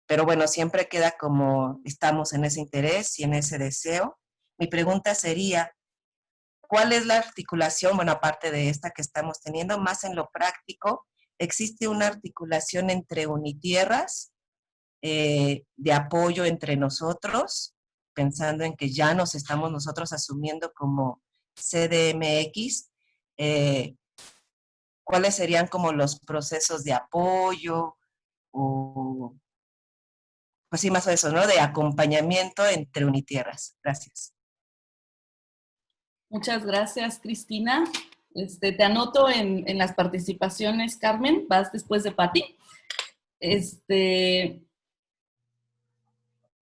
pero bueno, siempre queda como estamos en ese interés y en ese deseo. Mi pregunta sería, ¿cuál es la articulación? Bueno, aparte de esta que estamos teniendo, más en lo práctico, ¿existe una articulación entre Unitierras, de apoyo entre nosotros, pensando en que ya nos estamos nosotros asumiendo como CDMX? ¿Cuáles serían como los procesos de apoyo o, pues sí, más o eso, ¿no? De acompañamiento entre Unitierras. Gracias.
Muchas gracias, Cristina. Te anoto en las participaciones, Carmen. Vas después de Pati.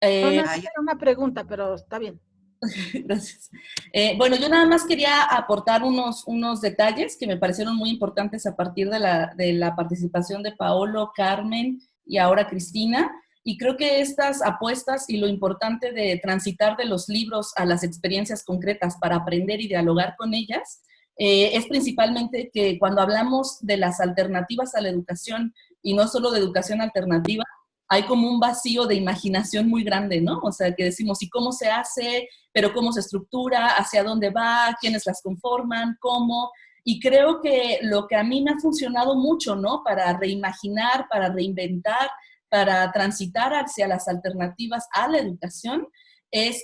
Era una pregunta, pero está bien.
Gracias. Bueno, yo nada más quería aportar unos detalles que me parecieron muy importantes a partir de la participación de Paolo, Carmen y ahora Cristina. Y creo que estas apuestas y lo importante de transitar de los libros a las experiencias concretas para aprender y dialogar con ellas, es principalmente que cuando hablamos de las alternativas a la educación, y no solo de educación alternativa, hay como un vacío de imaginación muy grande, ¿no? O sea, que decimos, ¿y cómo se hace? Pero ¿cómo se estructura? ¿Hacia dónde va? ¿Quiénes las conforman? ¿Cómo? Y creo que lo que a mí me ha funcionado mucho, ¿no? Para reimaginar, para reinventar, para transitar hacia las alternativas a la educación, es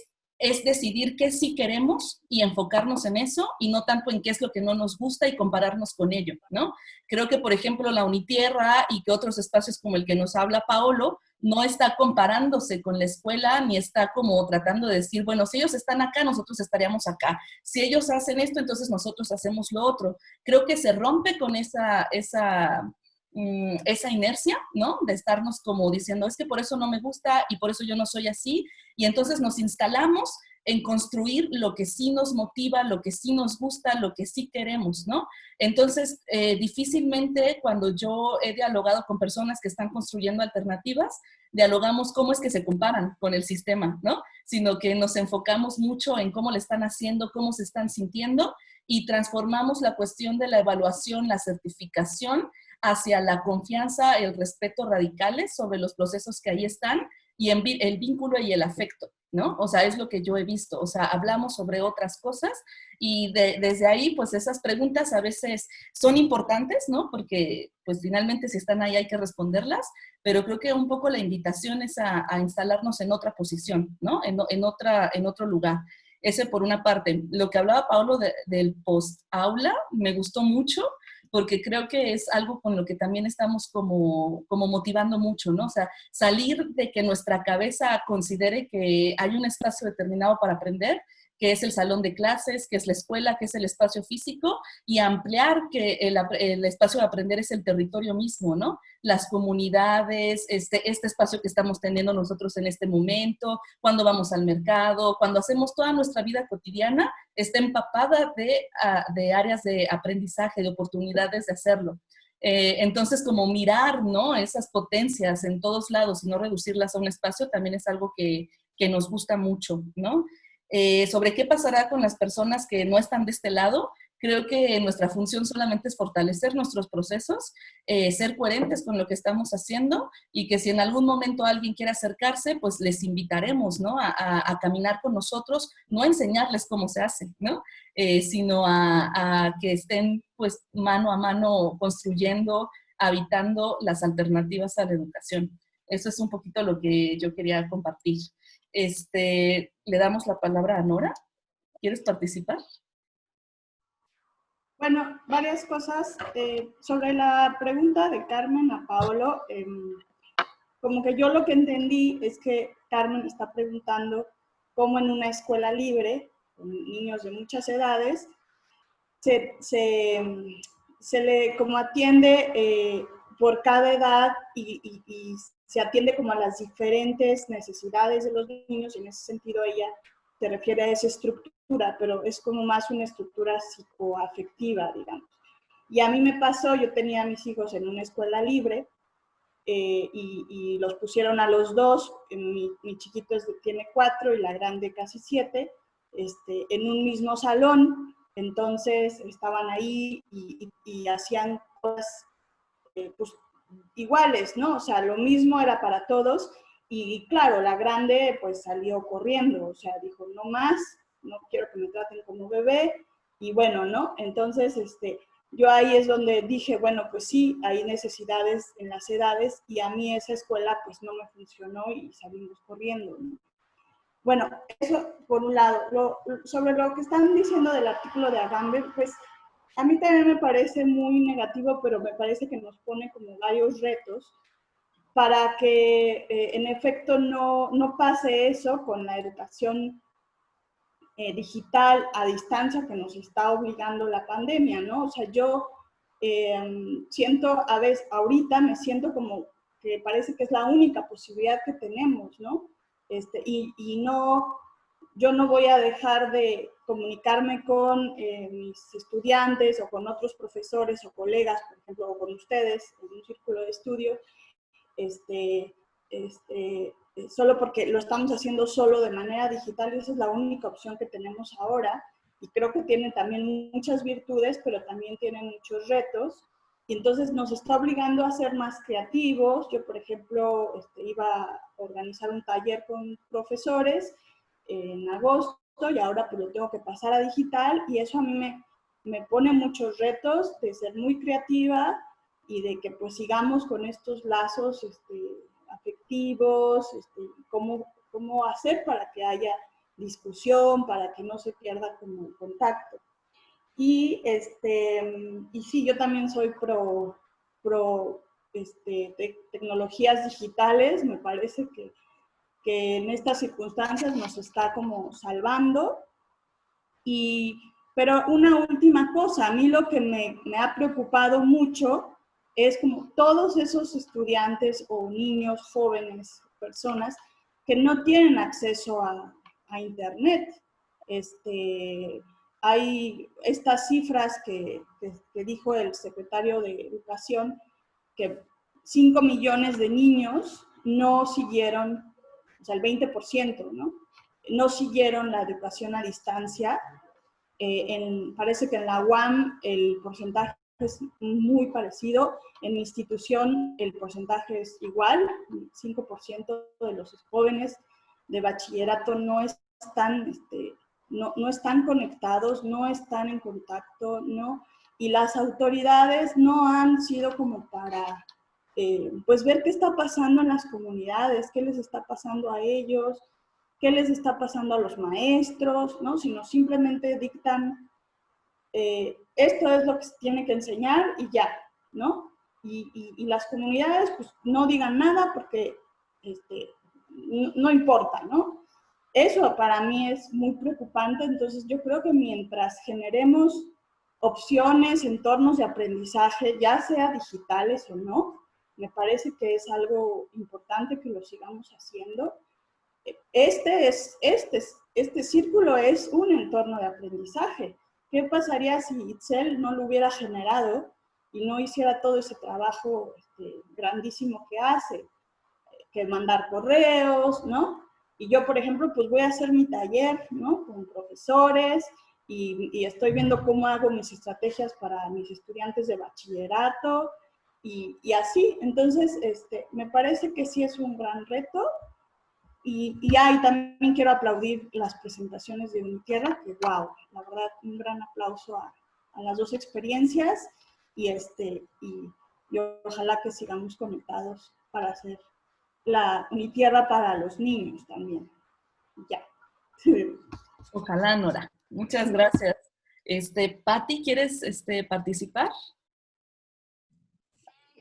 decidir qué sí queremos y enfocarnos en eso y no tanto en qué es lo que no nos gusta y compararnos con ello, ¿no? Creo que, por ejemplo, la Unitierra y que otros espacios como el que nos habla Paolo no está comparándose con la escuela ni está como tratando de decir, bueno, si ellos están acá, nosotros estaríamos acá. Si ellos hacen esto, entonces nosotros hacemos lo otro. Creo que se rompe con esa inercia, ¿no? De estarnos como diciendo, es que por eso no me gusta y por eso yo no soy así. Y entonces nos instalamos en construir lo que sí nos motiva, lo que sí nos gusta, lo que sí queremos, ¿no? Entonces, difícilmente cuando yo he dialogado con personas que están construyendo alternativas, dialogamos cómo es que se comparan con el sistema, ¿no? Sino que nos enfocamos mucho en cómo le están haciendo, cómo se están sintiendo y transformamos la cuestión de la evaluación, la certificación, hacia la confianza, el respeto radicales sobre los procesos que ahí están y el vínculo y el afecto, ¿no? O sea, es lo que yo he visto. O sea, hablamos sobre otras cosas y desde ahí, pues esas preguntas a veces son importantes, ¿no? Porque, pues finalmente si están ahí hay que responderlas, pero creo que un poco la invitación es a instalarnos en otra posición, ¿no? En otro lugar. Ese por una parte. Lo que hablaba Paolo del post-aula me gustó mucho, porque creo que es algo con lo que también estamos como motivando mucho, ¿no? O sea, salir de que nuestra cabeza considere que hay un espacio determinado para aprender, que es el salón de clases, que es la escuela, que es el espacio físico, y ampliar que el espacio de aprender es el territorio mismo, ¿no? Las comunidades, este espacio que estamos teniendo nosotros en este momento, cuando vamos al mercado, cuando hacemos toda nuestra vida cotidiana, está empapada de áreas de aprendizaje, de oportunidades de hacerlo. Entonces, como mirar, ¿no? Esas potencias en todos lados y no reducirlas a un espacio también es algo que nos gusta mucho, ¿no? Sobre qué pasará con las personas que no están de este lado, Creo que nuestra función solamente es fortalecer nuestros procesos, ser coherentes con lo que estamos haciendo y que si en algún momento alguien quiere acercarse, pues les invitaremos, ¿no? A caminar con nosotros, no a enseñarles cómo se hace, ¿no? Sino a que estén pues mano a mano construyendo, habitando las alternativas a la educación. Eso es un poquito lo que yo quería compartir. Le damos la palabra a Nora. ¿Quieres participar?
Bueno, varias cosas. Sobre la pregunta de Carmen a Paolo, como que yo lo que entendí es que Carmen está preguntando cómo en una escuela libre, con niños de muchas edades, se le como atiende por cada edad y se atiende como a las diferentes necesidades de los niños, y en ese sentido ella se refiere a esa estructura, pero es como más una estructura psicoafectiva, digamos. Y a mí me pasó, yo tenía a mis hijos en una escuela libre y los pusieron a los dos, mi chiquito tiene 4 y la grande casi 7, en un mismo salón. Entonces estaban ahí y hacían cosas pues, iguales, ¿no? O sea, lo mismo era para todos. Y claro, la grande pues salió corriendo, o sea, dijo, no más, no quiero que me traten como bebé. Y bueno, ¿no? Entonces, yo ahí es donde dije, bueno, pues sí, hay necesidades en las edades y a mí esa escuela pues no me funcionó y salimos corriendo, ¿no? Bueno, eso por un lado. Sobre lo que están diciendo del artículo de Agamben, pues a mí también me parece muy negativo, pero me parece que nos pone como varios retos para que en efecto no pase eso con la educación digital a distancia que nos está obligando la pandemia, ¿no? O sea, yo siento, a veces, ahorita me siento como que parece que es la única posibilidad que tenemos, ¿no? Y no, yo no voy a dejar de comunicarme con mis estudiantes o con otros profesores o colegas, por ejemplo, o con ustedes en un círculo de estudio, solo porque lo estamos haciendo solo de manera digital, y esa es la única opción que tenemos ahora, y creo que tiene también muchas virtudes, pero también tiene muchos retos, y entonces nos está obligando a ser más creativos. Yo, por ejemplo, iba a organizar un taller con profesores en agosto, y ahora pues lo tengo que pasar a digital, y eso a mí me pone muchos retos de ser muy creativa, y de que pues sigamos con estos lazos afectivos, cómo hacer para que haya discusión, para que no se pierda como el contacto. Y sí, yo también soy pro tecnologías digitales. Me parece que en estas circunstancias nos está como salvando. Pero una última cosa, a mí lo que me ha preocupado mucho es como todos esos estudiantes o niños, jóvenes, personas que no tienen acceso a Internet. Hay estas cifras que dijo el secretario de Educación, que 5 millones de niños no siguieron, o sea, el 20%, ¿no? No siguieron la educación a distancia. Parece que en la UAM el porcentaje es muy parecido. En mi institución el porcentaje es igual, 5% de los jóvenes de bachillerato no están conectados, no están en contacto, ¿no? Y las autoridades no han sido como para pues ver qué está pasando en las comunidades, qué les está pasando a ellos, qué les está pasando a los maestros, ¿no? Sino simplemente dictan, esto es lo que se tiene que enseñar y ya, ¿no? Y las comunidades pues no digan nada porque no importa, ¿no? Eso para mí es muy preocupante. Entonces yo creo que mientras generemos opciones, entornos de aprendizaje, ya sea digitales o no, me parece que es algo importante que lo sigamos haciendo. Este círculo es un entorno de aprendizaje. ¿Qué pasaría si Itzel no lo hubiera generado y no hiciera todo ese trabajo grandísimo que hace? Que mandar correos, ¿no? Y yo, por ejemplo, pues voy a hacer mi taller, ¿no? Con profesores, y estoy viendo cómo hago mis estrategias para mis estudiantes de bachillerato y así. Entonces, me parece que sí es un gran reto. Y también quiero aplaudir las presentaciones de Unitierra, que wow, la verdad, un gran aplauso a las dos experiencias y ojalá que sigamos conectados para hacer la Unitierra para los niños también. Ya.
Ojalá, Nora. Muchas gracias. Patti, ¿quieres participar?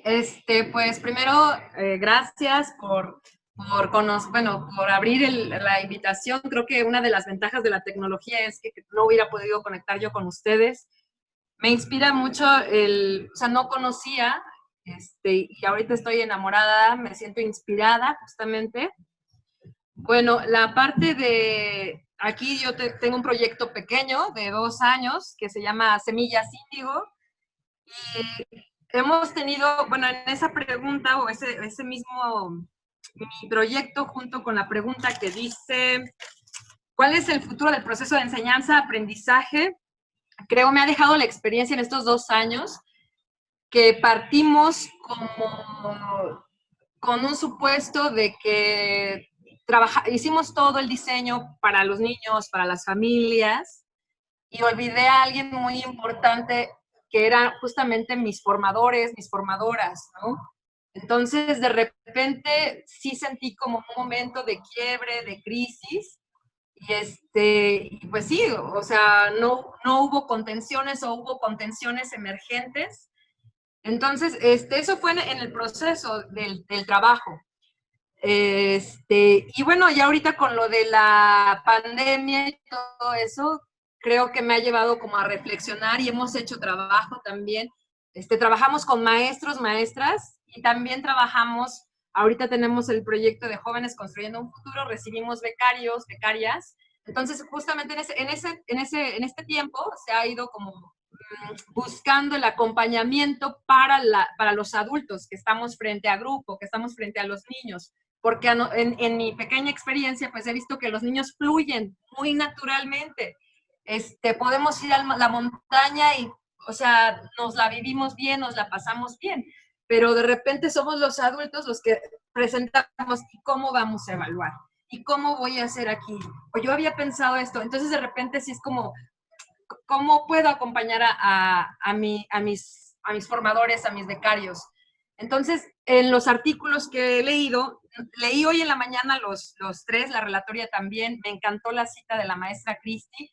Pues primero, gracias por abrir la invitación. Creo que una de las ventajas de la tecnología es que no hubiera podido conectar yo con ustedes. Me inspira mucho no conocía, y ahorita estoy enamorada, me siento inspirada justamente. Bueno, la parte de, aquí yo tengo un proyecto pequeño de 2 años que se llama Semillas Índigo, y hemos tenido, bueno, en esa pregunta o ese mismo mi proyecto junto con la pregunta que dice, ¿cuál es el futuro del proceso de enseñanza-aprendizaje? Creo me ha dejado la experiencia en estos 2 años que partimos con un supuesto de que hicimos todo el diseño para los niños, para las familias, y olvidé a alguien muy importante que eran justamente mis formadores, mis formadoras, ¿no? Entonces, de repente, sí sentí como un momento de quiebre, de crisis, y pues sí, o sea, no hubo contenciones o hubo contenciones emergentes. Entonces, eso fue en el proceso del trabajo. Y bueno, ya ahorita con lo de la pandemia y todo eso, creo que me ha llevado como a reflexionar y hemos hecho trabajo también. Trabajamos con maestros, maestras y también trabajamos, ahorita tenemos el proyecto de Jóvenes Construyendo un Futuro, recibimos becarios, becarias. Entonces, justamente en este tiempo se ha ido como buscando el acompañamiento para los adultos que estamos frente a grupo, que estamos frente a los niños, porque en mi pequeña experiencia pues he visto que los niños fluyen muy naturalmente. Podemos ir a la montaña y, o sea, nos la vivimos bien, nos la pasamos bien, pero de repente somos los adultos los que presentamos y cómo vamos a evaluar y cómo voy a hacer aquí, o yo había pensado esto, entonces de repente sí es como, ¿cómo puedo acompañar a mis formadores, a mis becarios? Entonces, en los artículos que he leído, leí hoy en la mañana los 3, la relatoria también, me encantó la cita de la maestra Cristi,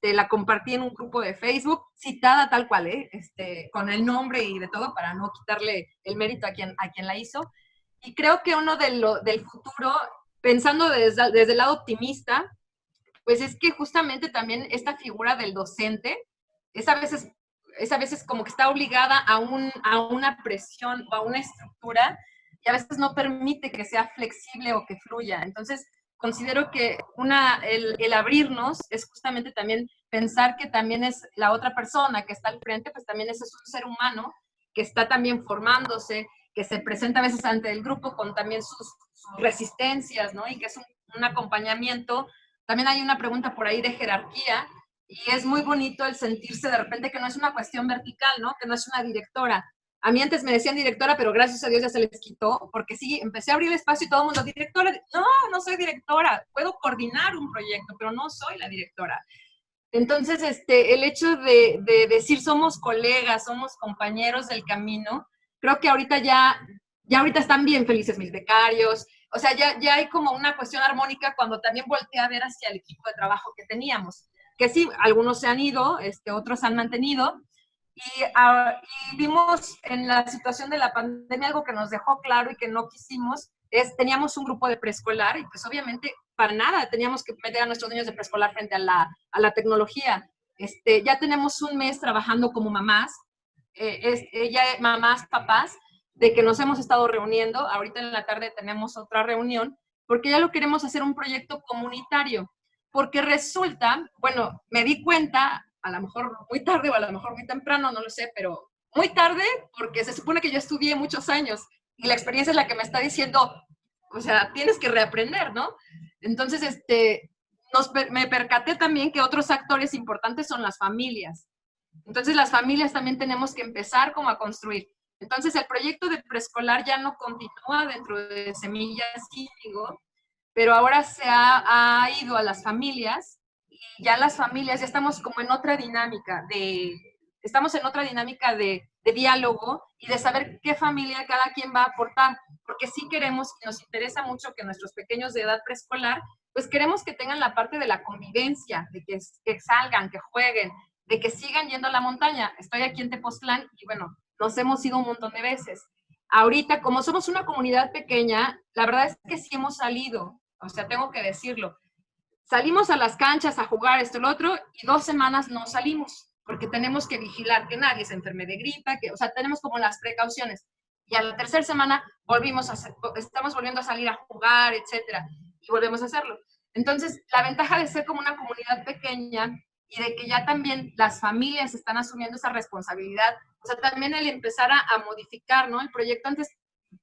la compartí en un grupo de Facebook, citada tal cual, con el nombre y de todo, para no quitarle el mérito a quien la hizo. Y creo que uno del futuro, pensando desde el lado optimista, pues es que justamente también esta figura del docente es a veces como que está obligada a una presión o a una estructura y a veces no permite que sea flexible o que fluya. Entonces, considero que el abrirnos es justamente también pensar que también es la otra persona que está al frente, pues también ese es un ser humano que está también formándose, que se presenta a veces ante el grupo con también sus resistencias, ¿no? Y que es un acompañamiento. También hay una pregunta por ahí de jerarquía, y es muy bonito el sentirse de repente que no es una cuestión vertical, ¿no? Que no es una directora. A mí antes me decían directora, pero gracias a Dios ya se les quitó, porque sí, empecé a abrir el espacio y todo el mundo, directora, no soy directora, puedo coordinar un proyecto, pero no soy la directora. Entonces, el hecho de decir somos colegas, somos compañeros del camino, creo que ahorita ya ahorita están bien felices mis becarios, o sea, ya hay como una cuestión armónica cuando también volteé a ver hacia el equipo de trabajo que teníamos, que sí, algunos se han ido, otros han mantenido, y vimos en la situación de la pandemia algo que nos dejó claro y que no quisimos, teníamos un grupo de preescolar y pues obviamente para nada teníamos que meter a nuestros niños de preescolar frente a la tecnología. Ya tenemos un mes trabajando como mamás, mamás, papás, de que nos hemos estado reuniendo. Ahorita en la tarde tenemos otra reunión, porque ya lo queremos hacer un proyecto comunitario, porque resulta, bueno, me di cuenta, a lo mejor muy tarde o a lo mejor muy temprano, no lo sé, pero muy tarde, porque se supone que yo estudié muchos años, y la experiencia es la que me está diciendo, o sea, tienes que reaprender, ¿no? Entonces, me percaté también que otros actores importantes son las familias. Entonces las familias también tenemos que empezar como a construir. Entonces el proyecto de preescolar ya no continúa dentro de Semillas Índigo, pero ahora se ha ido a las familias y ya las familias, ya estamos como en otra dinámica de diálogo y de saber qué familia cada quien va a aportar, porque sí queremos y nos interesa mucho que nuestros pequeños de edad preescolar, pues queremos que tengan la parte de la convivencia, de que salgan, que jueguen, de que sigan yendo a la montaña. Estoy aquí en Tepoztlán y bueno, nos hemos ido un montón de veces. Ahorita, como somos una comunidad pequeña, la verdad es que sí hemos salido, o sea, tengo que decirlo. Salimos a las canchas a jugar esto y lo otro y 2 semanas no salimos porque tenemos que vigilar que nadie se enferme de gripa, o sea, tenemos como las precauciones. Y a la 3ª semana estamos volviendo a salir a jugar, etcétera, y volvemos a hacerlo. Entonces, la ventaja de ser como una comunidad pequeña y de que ya también las familias están asumiendo esa responsabilidad, o sea, también el empezar a modificar, ¿no? El proyecto antes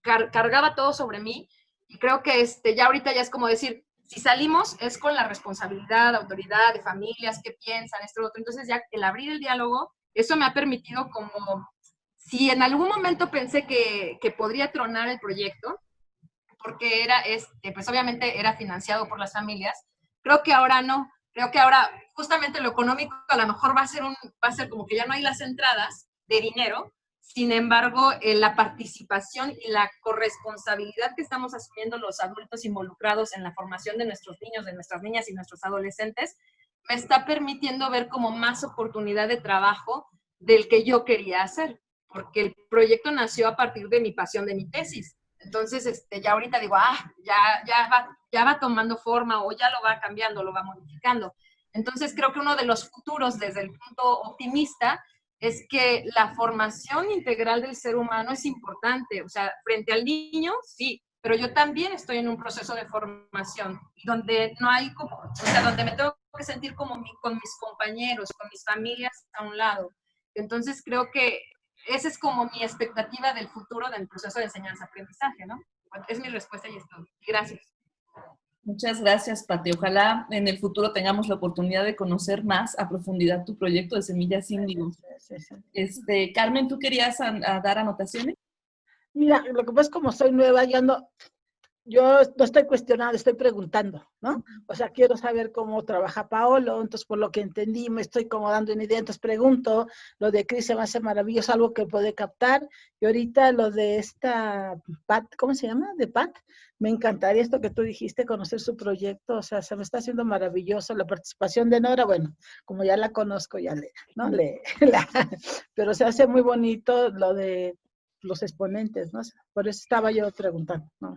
cargaba todo sobre mí y creo que ya ahorita ya es como decir, si salimos es con la responsabilidad, autoridad, de familias, qué piensan, esto, lo otro. Entonces ya el abrir el diálogo, eso me ha permitido como, si en algún momento pensé que podría tronar el proyecto, porque pues obviamente era financiado por las familias, creo que ahora no. Creo que ahora justamente lo económico a lo mejor va a ser como que ya no hay las entradas de dinero. Sin embargo, la participación y la corresponsabilidad que estamos asumiendo los adultos involucrados en la formación de nuestros niños, de nuestras niñas y nuestros adolescentes, me está permitiendo ver como más oportunidad de trabajo del que yo quería hacer, porque el proyecto nació a partir de mi pasión de mi tesis. Entonces, ya ahorita digo, ya va tomando forma o ya lo va cambiando, lo va modificando. Entonces, creo que uno de los futuros desde el punto optimista es que la formación integral del ser humano es importante. O sea, frente al niño, sí, pero yo también estoy en un proceso de formación donde no hay como, o sea, donde me tengo que sentir como con mis compañeros, con mis familias a un lado. Entonces, creo que esa es como mi expectativa del futuro del proceso de enseñanza-aprendizaje, ¿no? Es mi respuesta y es todo. Gracias.
Muchas gracias, Pati. Ojalá en el futuro tengamos la oportunidad de conocer más a profundidad tu proyecto de Semillas Índigo. Carmen, ¿tú querías dar anotaciones?
Mira, lo que pasa es como soy nueva, yo no estoy cuestionando, estoy preguntando, ¿no? O sea, quiero saber cómo trabaja Paolo, entonces por lo que entendí me estoy como dando una idea, entonces pregunto, lo de Cris se me hace maravilloso, algo que puede captar, y ahorita lo de esta Pat, ¿cómo se llama? De Pat, me encantaría esto que tú dijiste, conocer su proyecto, o sea, se me está haciendo maravilloso, la participación de Nora, bueno, como ya la conozco, ya pero se hace muy bonito lo de los exponentes, ¿no? Por eso estaba yo preguntando, ¿no?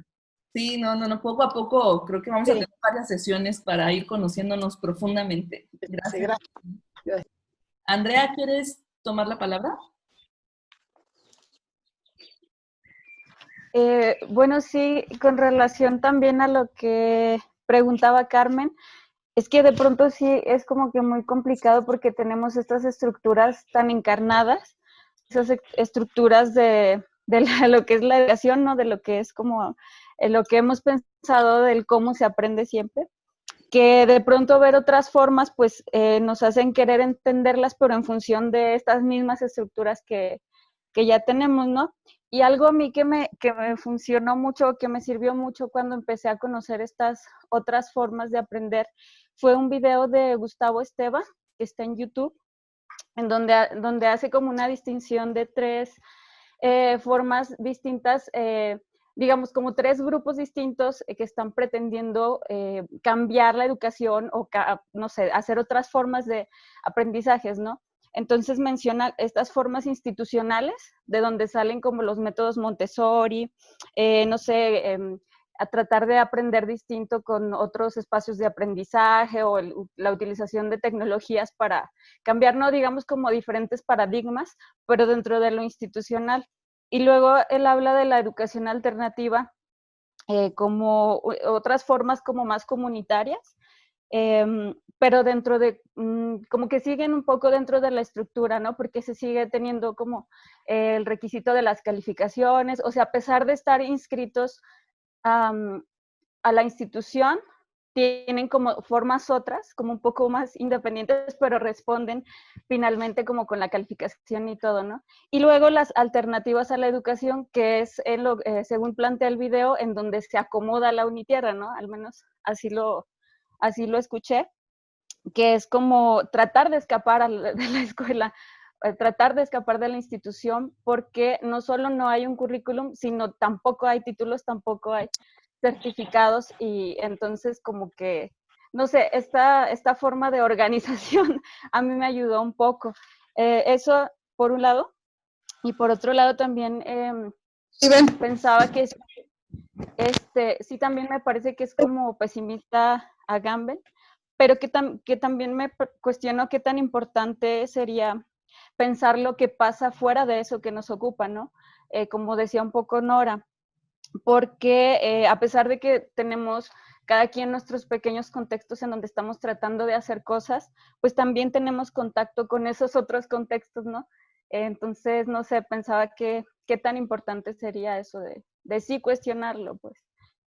Sí, no, poco a poco creo que vamos a tener varias sesiones para ir conociéndonos profundamente. Gracias.
Sí, gracias.
Andrea, ¿quieres tomar la palabra?
Bueno, sí, con relación también a lo que preguntaba Carmen, es que de pronto sí es como que muy complicado porque tenemos estas estructuras tan encarnadas, esas estructuras de lo que es la educación, ¿no? De lo que es como lo que hemos pensado del cómo se aprende siempre, que de pronto ver otras formas pues nos hacen querer entenderlas, pero en función de estas mismas estructuras que ya tenemos, ¿no? Y algo a mí que me funcionó mucho, que me sirvió mucho cuando empecé a conocer estas otras formas de aprender, fue un video de Gustavo Esteva, que está en YouTube, en donde hace como una distinción de 3 formas distintas, digamos como 3 grupos distintos que están pretendiendo cambiar la educación o, no sé, hacer otras formas de aprendizajes, ¿no? Entonces menciona estas formas institucionales, de donde salen como los métodos Montessori, no sé, a tratar de aprender distinto con otros espacios de aprendizaje o la utilización de tecnologías para cambiar, no digamos como diferentes paradigmas, pero dentro de lo institucional. Y luego él habla de la educación alternativa como otras formas como más comunitarias, pero dentro de, como que siguen un poco dentro de la estructura, ¿no? Porque se sigue teniendo como el requisito de las calificaciones, o sea, a pesar de estar inscritos a la institución, tienen como formas otras, como un poco más independientes, pero responden finalmente como con la calificación y todo, ¿no? Y luego las alternativas a la educación, que es, según plantea el video, en donde se acomoda la Unitierra, ¿no? Al menos así lo escuché, que es como tratar de escapar de la escuela, tratar de escapar de la institución, porque no solo no hay un currículum, sino tampoco hay títulos, tampoco hay certificados, y entonces como que, no sé, esta forma de organización a mí me ayudó un poco. Eso por un lado, y por otro lado también pensaba que sí, también me parece que es como pesimista a Gamble, pero que también me cuestiono qué tan importante sería pensar lo que pasa fuera de eso que nos ocupa, ¿no? Como decía un poco Nora, porque a pesar de que tenemos cada quien nuestros pequeños contextos en donde estamos tratando de hacer cosas, pues también tenemos contacto con esos otros contextos, ¿no? Entonces, no sé, pensaba que qué tan importante sería eso de sí cuestionarlo, pues.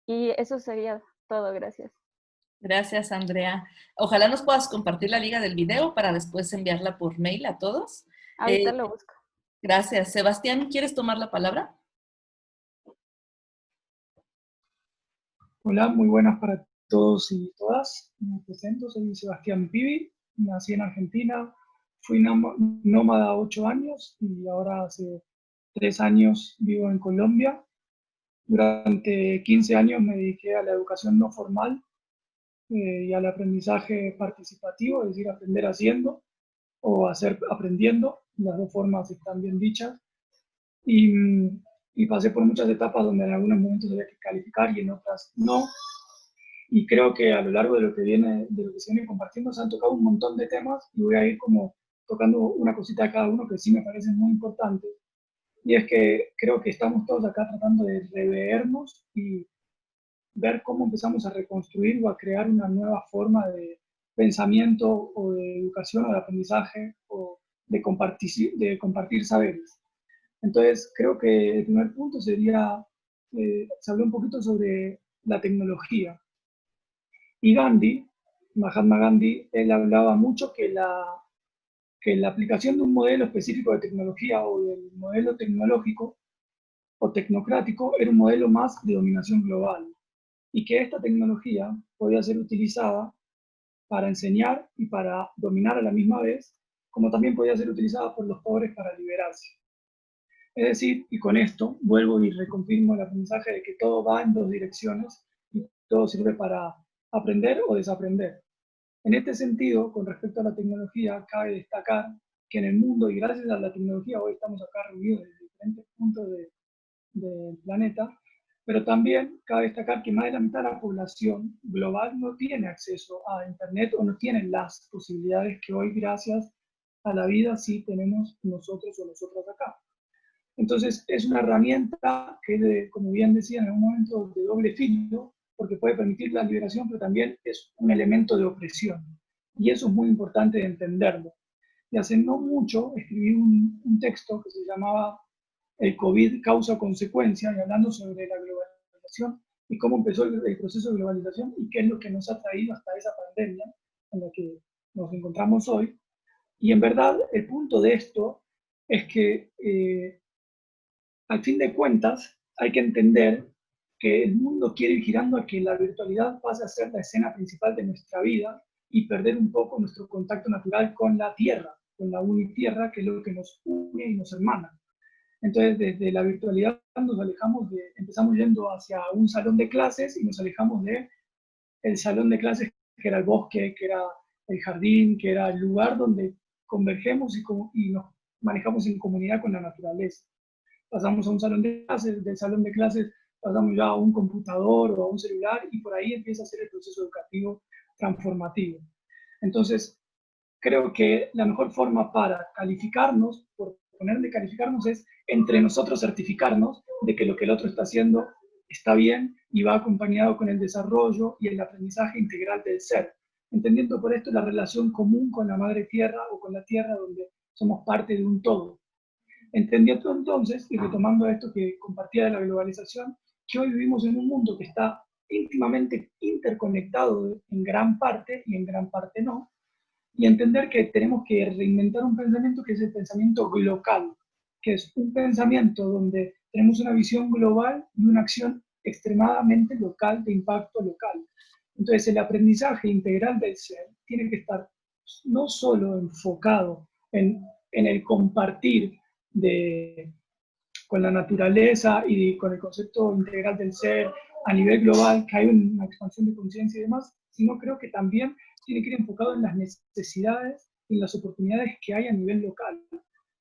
Y eso sería todo, gracias.
Gracias, Andrea. Ojalá nos puedas compartir la liga del video para después enviarla por mail a todos.
Ahorita lo busco.
Gracias. Sebastián, ¿quieres tomar la palabra?
Hola, muy buenas para todos y todas. Me presento, soy Sebastián Pivi, nací en Argentina, fui nómada 8 años y ahora hace 3 años vivo en Colombia. Durante 15 años me dediqué a la educación no formal y al aprendizaje participativo, es decir, aprender haciendo o hacer aprendiendo, las dos formas están bien dichas. Y pasé por muchas etapas donde en algunos momentos había que calificar y en otras no. Y creo que a lo largo de lo que se viene compartiendo se han tocado un montón de temas y voy a ir como tocando una cosita a cada uno que sí me parece muy importante. Y es que creo que estamos todos acá tratando de revernos y ver cómo empezamos a reconstruir o a crear una nueva forma de pensamiento o de educación o de aprendizaje o de compartir saberes. Entonces, creo que el primer punto sería, se habló un poquito sobre la tecnología. Y Gandhi, Mahatma Gandhi, él hablaba mucho que la aplicación de un modelo específico de tecnología o del modelo tecnológico o tecnocrático era un modelo más de dominación global y que esta tecnología podía ser utilizada para enseñar y para dominar a la misma vez, como también podía ser utilizada por los pobres para liberarse. Es decir, y con esto vuelvo y reconfirmo el aprendizaje de que todo va en dos direcciones y todo sirve para aprender o desaprender. En este sentido, con respecto a la tecnología, cabe destacar que en el mundo, y gracias a la tecnología, hoy estamos acá reunidos desde diferentes puntos del planeta, pero también cabe destacar que más de la mitad de la población global no tiene acceso a Internet o no tiene las posibilidades que hoy, gracias a la vida, sí tenemos nosotros o nosotras acá. Entonces, es una herramienta que, como bien decía, en algún momento de doble filo, porque puede permitir la liberación, pero también es un elemento de opresión. Y eso es muy importante de entenderlo. Y hace no mucho escribí un texto que se llamaba El COVID causa-consecuencia, y hablando sobre la globalización y cómo empezó el proceso de globalización y qué es lo que nos ha traído hasta esa pandemia en la que nos encontramos hoy. Y en verdad, el punto de esto es que al fin de cuentas, hay que entender que el mundo quiere ir girando a que la virtualidad pase a ser la escena principal de nuestra vida y perder un poco nuestro contacto natural con la Tierra, con la unitierra, que es lo que nos une y nos hermana. Entonces, desde la virtualidad nos alejamos empezamos yendo hacia un salón de clases y nos alejamos de el salón de clases que era el bosque, que era el jardín, que era el lugar donde convergemos y nos manejamos en comunidad con la naturaleza. Pasamos a un salón de clases, del salón de clases pasamos ya a un computador o a un celular y por ahí empieza a ser el proceso educativo transformativo. Entonces, creo que la mejor forma para calificarnos, por ponerle calificarnos, es entre nosotros certificarnos de que lo que el otro está haciendo está bien y va acompañado con el desarrollo y el aprendizaje integral del ser, entendiendo por esto la relación común con la madre tierra o con la tierra donde somos parte de un todo. Entendiendo entonces, y retomando esto que compartía de la globalización, que hoy vivimos en un mundo que está íntimamente interconectados en gran parte y en gran parte no, y entender que tenemos que reinventar un pensamiento que es el pensamiento glocal, que es un pensamiento donde tenemos una visión global y una acción extremadamente local, de impacto local. Entonces, el aprendizaje integral del ser tiene que estar no solo enfocado en el compartir con la naturaleza y con el concepto integral del ser a nivel global, que hay una expansión de conciencia y demás, sino creo que también tiene que ir enfocado en las necesidades y las oportunidades que hay a nivel local.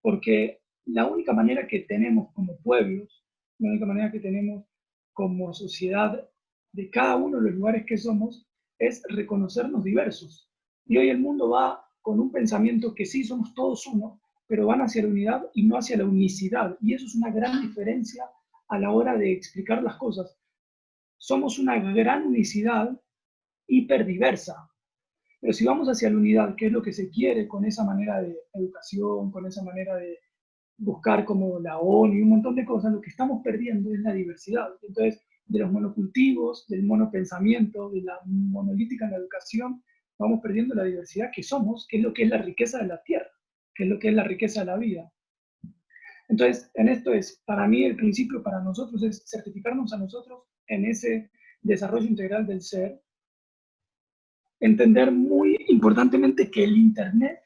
Porque la única manera que tenemos como pueblos, la única manera que tenemos como sociedad de cada uno de los lugares que somos, es reconocernos diversos. Y hoy el mundo va con un pensamiento que sí, somos todos uno, pero van hacia la unidad y no hacia la unicidad. Y eso es una gran diferencia a la hora de explicar las cosas. Somos una gran unicidad hiperdiversa. Pero si vamos hacia la unidad, que es lo que se quiere con esa manera de educación, con esa manera de buscar como la ONU y un montón de cosas, lo que estamos perdiendo es la diversidad. Entonces, de los monocultivos, del monopensamiento, de la monolítica en la educación, vamos perdiendo la diversidad que somos, que es lo que es la riqueza de la tierra, que es lo que es la riqueza de la vida. Entonces, en esto es, para mí el principio para nosotros es certificarnos a nosotros en ese desarrollo integral del ser, entender muy importantemente que el Internet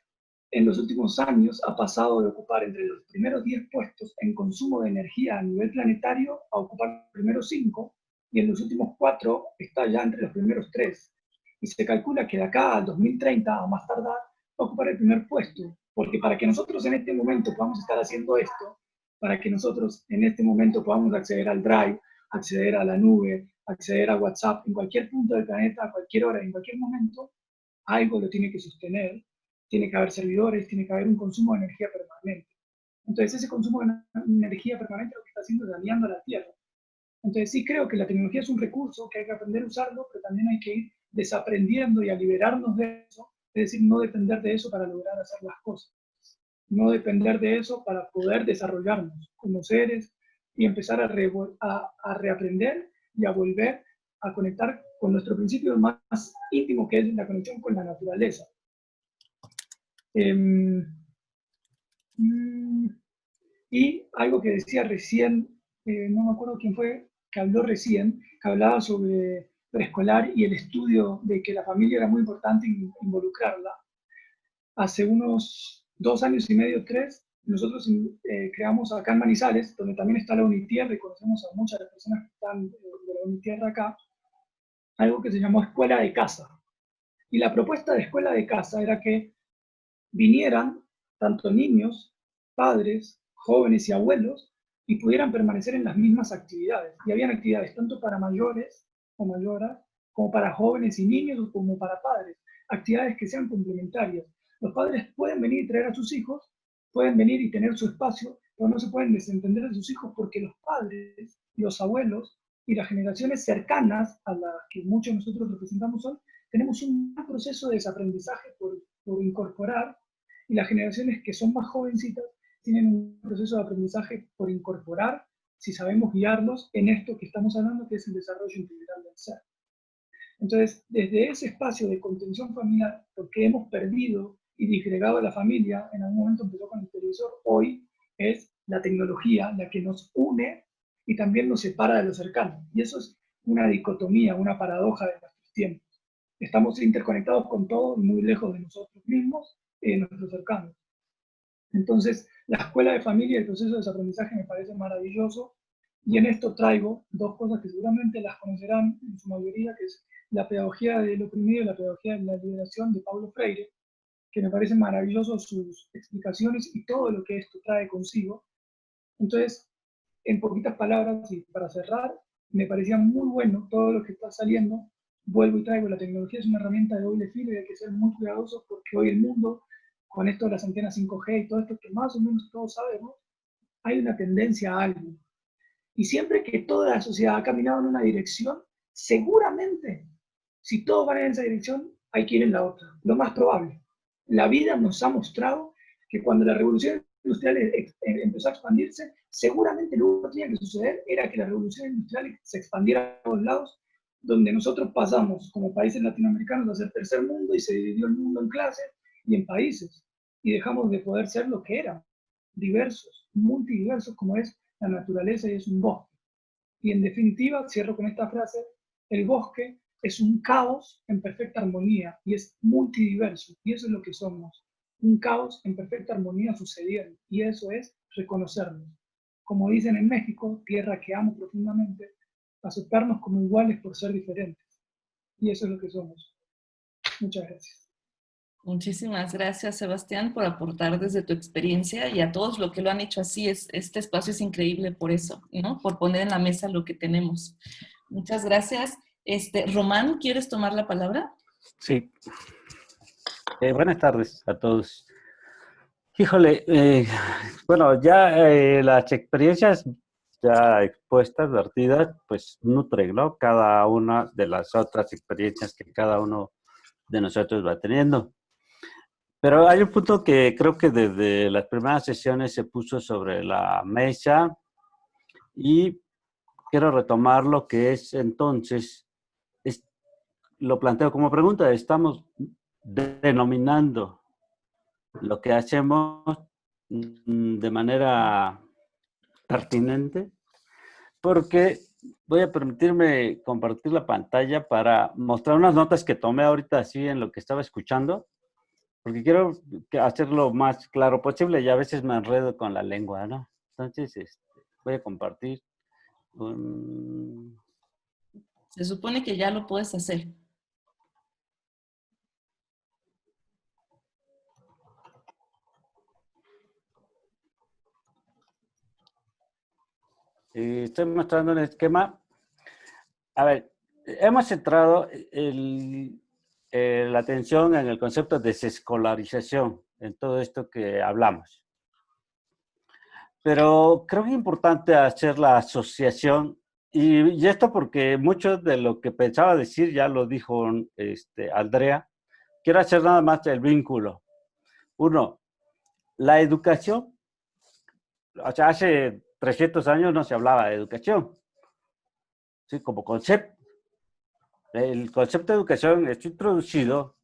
en los últimos años ha pasado de ocupar entre los primeros 10 puestos en consumo de energía a nivel planetario a ocupar los primeros 5, y en los últimos 4 está ya entre los primeros 3. Y se calcula que de acá al 2030, a más tardar, va a ocupar el primer puesto, porque para que nosotros en este momento podamos estar haciendo esto, para que nosotros en este momento podamos acceder al Drive, acceder a la nube, acceder a WhatsApp en cualquier punto del planeta, a cualquier hora, en cualquier momento, algo lo tiene que sostener. Tiene que haber servidores, tiene que haber un consumo de energía permanente. Entonces, ese consumo de energía permanente lo que está haciendo es dañando a la Tierra. Entonces, sí creo que la tecnología es un recurso que hay que aprender a usarlo, pero también hay que ir desaprendiendo y a liberarnos de eso, es decir, no depender de eso para lograr hacer las cosas. No depender de eso para poder desarrollarnos como seres y empezar a reaprender y a volver a conectar con nuestro principio más íntimo, que es la conexión con la naturaleza. Y algo que decía recién, no me acuerdo quién fue, que habló recién, que hablaba sobre preescolar y el estudio de que la familia era muy importante involucrarla. Hace unos 2 años y medio, 3, nosotros creamos acá en Manizales, donde también está la Unitierra, y conocemos a muchas de las personas que están de la Unitierra acá, algo que se llamó Escuela de Casa. Y la propuesta de Escuela de Casa era que vinieran tanto niños, padres, jóvenes y abuelos y pudieran permanecer en las mismas actividades. Y habían actividades tanto para mayores o mayoras, como para jóvenes y niños, como para padres. Actividades que sean complementarias. Los padres pueden venir y traer a sus hijos, pueden venir y tener su espacio, pero no se pueden desentender de sus hijos porque los padres, los abuelos y las generaciones cercanas a las que muchos de nosotros representamos hoy, tenemos un proceso de desaprendizaje por incorporar, y las generaciones que son más jovencitas tienen un proceso de aprendizaje por incorporar, si sabemos guiarlos en esto que estamos hablando, que es el desarrollo integral del ser. Entonces, desde ese espacio de contención familiar, porque hemos perdido y disgregado a la familia, en algún momento empezó con el televisor, hoy es la tecnología la que nos une y también nos separa de lo cercano. Y eso es una dicotomía, una paradoja de nuestros tiempos. Estamos interconectados con todo y muy lejos de nosotros mismos y de nuestros cercanos. Entonces, la escuela de familia y el proceso de desaprendizaje me parece maravilloso, y en esto traigo 2 cosas que seguramente las conocerán en su mayoría, que es la pedagogía del oprimido y la pedagogía de la liberación de Paulo Freire, que me parecen maravillosos sus explicaciones y todo lo que esto trae consigo. Entonces, en poquitas palabras y para cerrar, me parecía muy bueno todo lo que está saliendo. Vuelvo y traigo, la tecnología es una herramienta de doble filo y hay que ser muy cuidadosos porque hoy el mundo, con esto de las antenas 5G y todo esto que más o menos todos sabemos, hay una tendencia a algo. Y siempre que toda la sociedad ha caminado en una dirección, seguramente, si todos van en esa dirección, hay que ir en la otra. Lo más probable. La vida nos ha mostrado que cuando la revolución industrial empezó a expandirse, seguramente lo que tenía que suceder era que la revolución industrial se expandiera a todos lados donde nosotros pasamos como países latinoamericanos a ser tercer mundo y se dividió el mundo en clases y en países, y dejamos de poder ser lo que eran, diversos, multidiversos como es la naturaleza y es un bosque. Y en definitiva, cierro con esta frase, el bosque es un caos en perfecta armonía y es multidiverso, y eso es lo que somos, un caos en perfecta armonía sucediendo, y eso es reconocernos. Como dicen en México, tierra que amo profundamente, aceptarnos como iguales por ser diferentes, y eso es lo que somos. Muchas gracias.
Muchísimas gracias, Sebastián, por aportar desde tu experiencia y a todos lo que lo han hecho así. Este espacio es increíble por eso, ¿no? Por poner en la mesa lo que tenemos. Muchas gracias. Román, ¿quieres tomar la palabra?
Sí. Buenas tardes a todos. Híjole, bueno, ya las experiencias ya expuestas, vertidas, pues nutren, ¿no? Cada una de las otras experiencias que cada uno de nosotros va teniendo. Pero hay un punto que creo que desde las primeras sesiones se puso sobre la mesa y quiero retomar lo que es entonces, lo planteo como pregunta, estamos denominando lo que hacemos de manera pertinente, porque voy a permitirme compartir la pantalla para mostrar unas notas que tomé ahorita así en lo que estaba escuchando, porque quiero hacerlo lo más claro posible y a veces me enredo con la lengua, ¿no? Entonces, voy a compartir
Se supone que ya lo puedes hacer.
Estoy mostrando un esquema. A ver, hemos centrado la atención en el concepto de desescolarización, en todo esto que hablamos. Pero creo que es importante hacer la asociación, y esto porque mucho de lo que pensaba decir ya lo dijo Andrea. Quiero hacer nada más el vínculo. Uno, la educación. O sea, hace 300 años no se hablaba de educación, ¿sí? Como concepto. El concepto de educación está introducido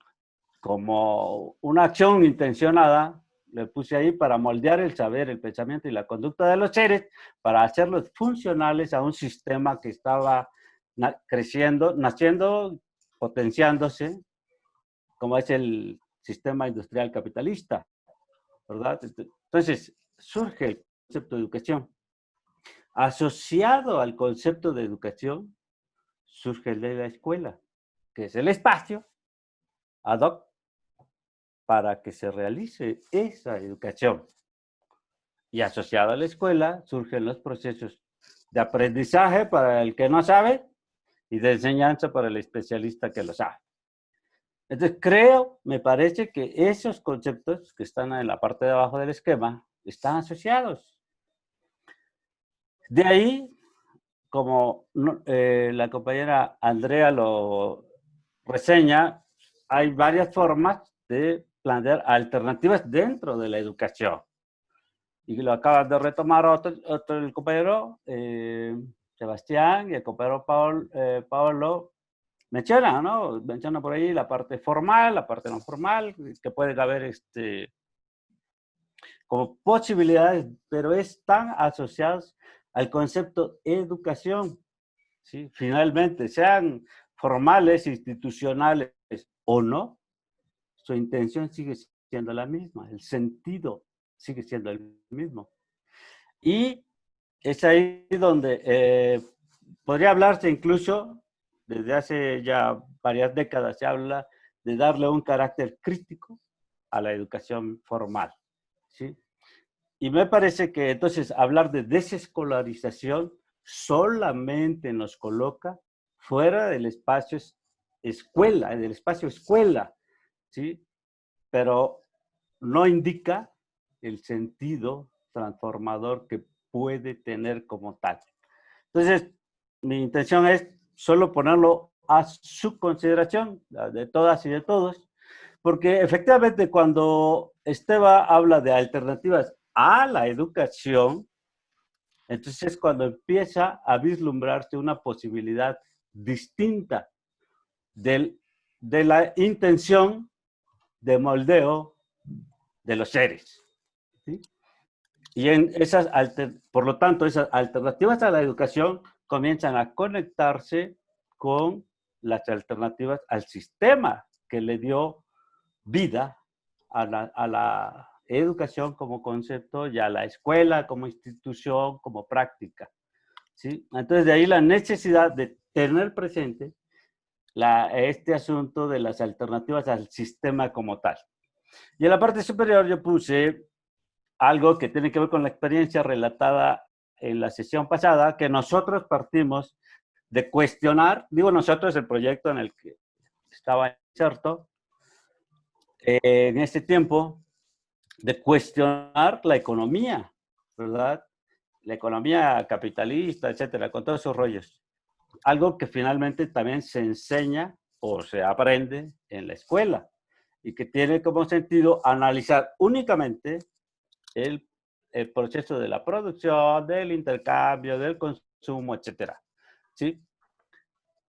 como una acción intencionada, le puse ahí, para moldear el saber, el pensamiento y la conducta de los seres, para hacerlos funcionales a un sistema que estaba creciendo, naciendo, potenciándose, como es el sistema industrial capitalista, ¿verdad? Entonces, surge el concepto de educación. Asociado al concepto de educación, surge el de la escuela, que es el espacio ad hoc para que se realice esa educación. Y asociado a la escuela surgen los procesos de aprendizaje para el que no sabe y de enseñanza para el especialista que lo sabe. Entonces me parece que esos conceptos que están en la parte de abajo del esquema están asociados. De ahí, como la compañera Andrea lo reseña, hay varias formas de plantear alternativas dentro de la educación. Y lo acaban de retomar el compañero Sebastián y el compañero Pablo menciona, ¿no? Menciona por ahí la parte formal, la parte no formal, que puede haber como posibilidades, pero están asociados al concepto educación, ¿sí? Finalmente, sean formales, institucionales o no, su intención sigue siendo la misma, el sentido sigue siendo el mismo. Y es ahí donde podría hablarse incluso, desde hace ya varias décadas se habla de darle un carácter crítico a la educación formal, ¿sí? Y me parece que entonces hablar de desescolarización solamente nos coloca fuera del espacio escuela, del espacio escuela, ¿sí? Pero no indica el sentido transformador que puede tener como tal. Entonces, mi intención es solo ponerlo a su consideración, de todas y de todos, porque efectivamente cuando Esteba habla de alternativas a la educación, entonces es cuando empieza a vislumbrarse una posibilidad distinta de la intención de moldeo de los seres. ¿Sí? Y por lo tanto, esas alternativas a la educación comienzan a conectarse con las alternativas al sistema que le dio vida a la educación como concepto y a la escuela como institución, como práctica. ¿Sí? Entonces, de ahí la necesidad de tener presente este asunto de las alternativas al sistema como tal. Y en la parte superior yo puse algo que tiene que ver con la experiencia relatada en la sesión pasada, que nosotros partimos de cuestionar, digo nosotros, el proyecto en el que estaba inserto, en este tiempo, de cuestionar la economía, ¿verdad? La economía capitalista, etcétera, con todos esos rollos. Algo que finalmente también se enseña o se aprende en la escuela y que tiene como sentido analizar únicamente el proceso de la producción, del intercambio, del consumo, etcétera. ¿Sí?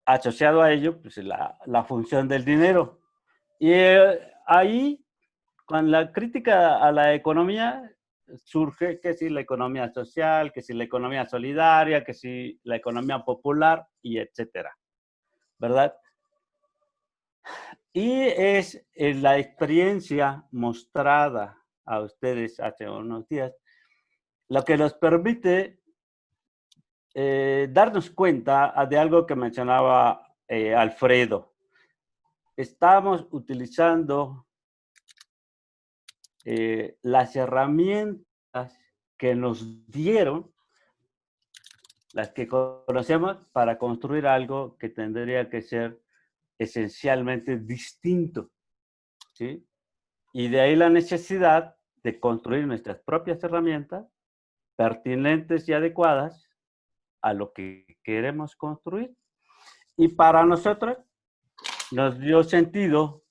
Asociado a ello, pues la función del dinero. Y ahí, con la crítica a la economía, surge que si la economía social, que si la economía solidaria, que si la economía popular, y etcétera, ¿verdad? Y es la experiencia mostrada a ustedes hace unos días lo que nos permite darnos cuenta de algo que mencionaba Alfredo. Estamos utilizando las herramientas que nos dieron, las que conocemos, para construir algo que tendría que ser esencialmente distinto, ¿sí? Y de ahí la necesidad de construir nuestras propias herramientas pertinentes y adecuadas a lo que queremos construir. Y para nosotros nos dio sentido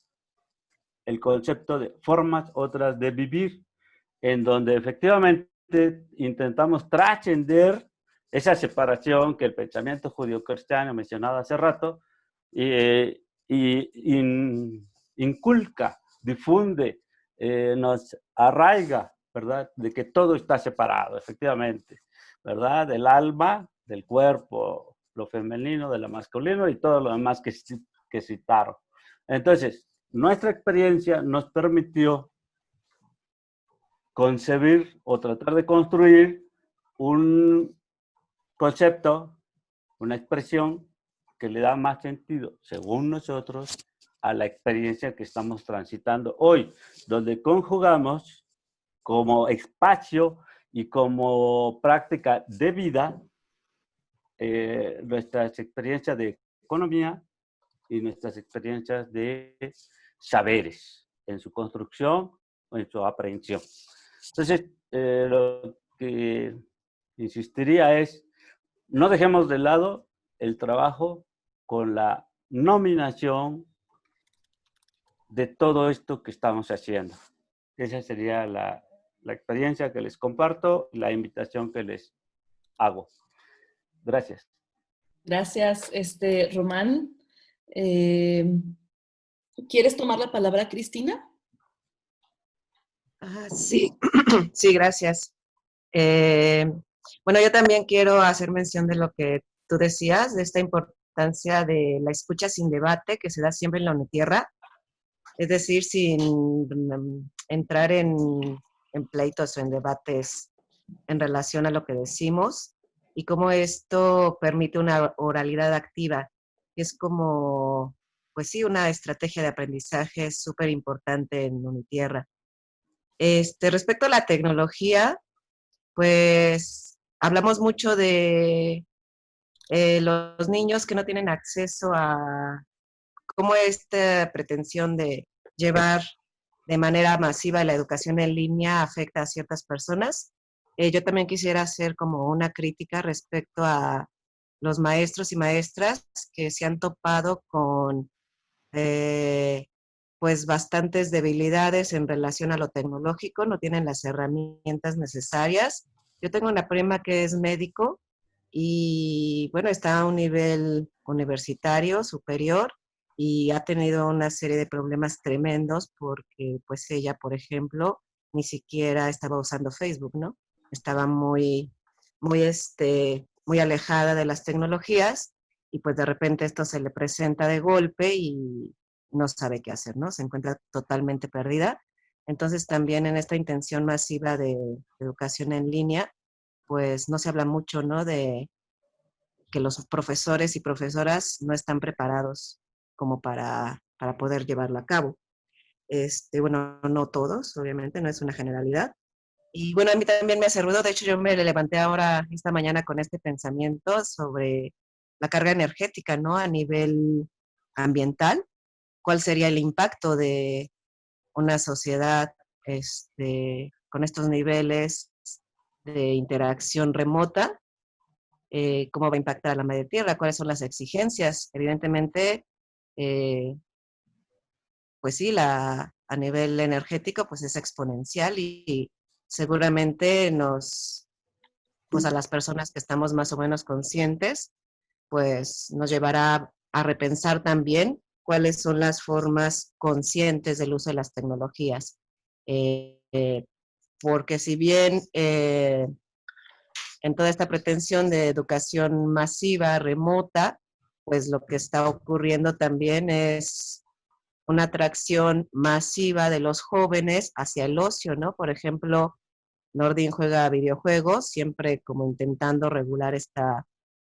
el concepto de formas otras de vivir, en donde efectivamente intentamos trascender esa separación que el pensamiento judío-cristiano mencionado hace rato inculca, difunde, nos arraiga, ¿verdad? De que todo está separado, efectivamente, ¿verdad? Del alma, del cuerpo, lo femenino, de lo masculino y todo lo demás que citaron. Entonces, nuestra experiencia nos permitió concebir o tratar de construir un concepto, una expresión que le da más sentido, según nosotros, a la experiencia que estamos transitando hoy, donde conjugamos como espacio y como práctica de vida nuestras experiencias de economía y nuestras experiencias de saberes en su construcción o en su aprehensión. Entonces, lo que insistiría es, no dejemos de lado el trabajo con la nominación de todo esto que estamos haciendo. Esa sería la experiencia que les comparto, la invitación que les hago. Gracias.
Gracias, Román. ¿Quieres tomar la palabra, Cristina?
Sí, sí, gracias. Bueno, yo también quiero hacer mención de lo que tú decías, de esta importancia de la escucha sin debate que se da siempre en la UNITIERRA, es decir, sin entrar en pleitos o en debates en relación a lo que decimos, y cómo esto permite una oralidad activa, que es como, pues sí, una estrategia de aprendizaje súper importante en UNITIERRA. Respecto a la tecnología, pues hablamos mucho de los niños que no tienen acceso a cómo esta pretensión de llevar de manera masiva la educación en línea afecta a ciertas personas. Yo también quisiera hacer como una crítica respecto a los maestros y maestras que se han topado con pues bastantes debilidades en relación a lo tecnológico, no tienen las herramientas necesarias. Yo tengo una prima que es médico y bueno, está a un nivel universitario, superior, y ha tenido una serie de problemas tremendos porque pues ella, por ejemplo, ni siquiera estaba usando Facebook, ¿no? Estaba muy alejada de las tecnologías y pues de repente esto se le presenta de golpe y no sabe qué hacer, ¿no? Se encuentra totalmente perdida. Entonces también en esta intención masiva de educación en línea, pues no se habla mucho, ¿no? De que los profesores y profesoras no están preparados como para poder llevarlo a cabo. Bueno, no todos, obviamente, no es una generalidad. Y bueno, a mí también me hace ruido, de hecho yo me levanté ahora, esta mañana, con este pensamiento sobre la carga energética, ¿no? A nivel ambiental, ¿cuál sería el impacto de una sociedad con estos niveles de interacción remota? ¿Cómo va a impactar a la madre tierra? ¿Cuáles son las exigencias? Evidentemente, pues sí, a nivel energético, pues es exponencial y seguramente pues a las personas que estamos más o menos conscientes, pues nos llevará a repensar también cuáles son las formas conscientes del uso de las tecnologías. Porque si bien en toda esta pretensión de educación masiva, remota, pues lo que está ocurriendo también es una atracción masiva de los jóvenes hacia el ocio, ¿no? Por ejemplo, Nordin juega videojuegos, siempre como intentando regular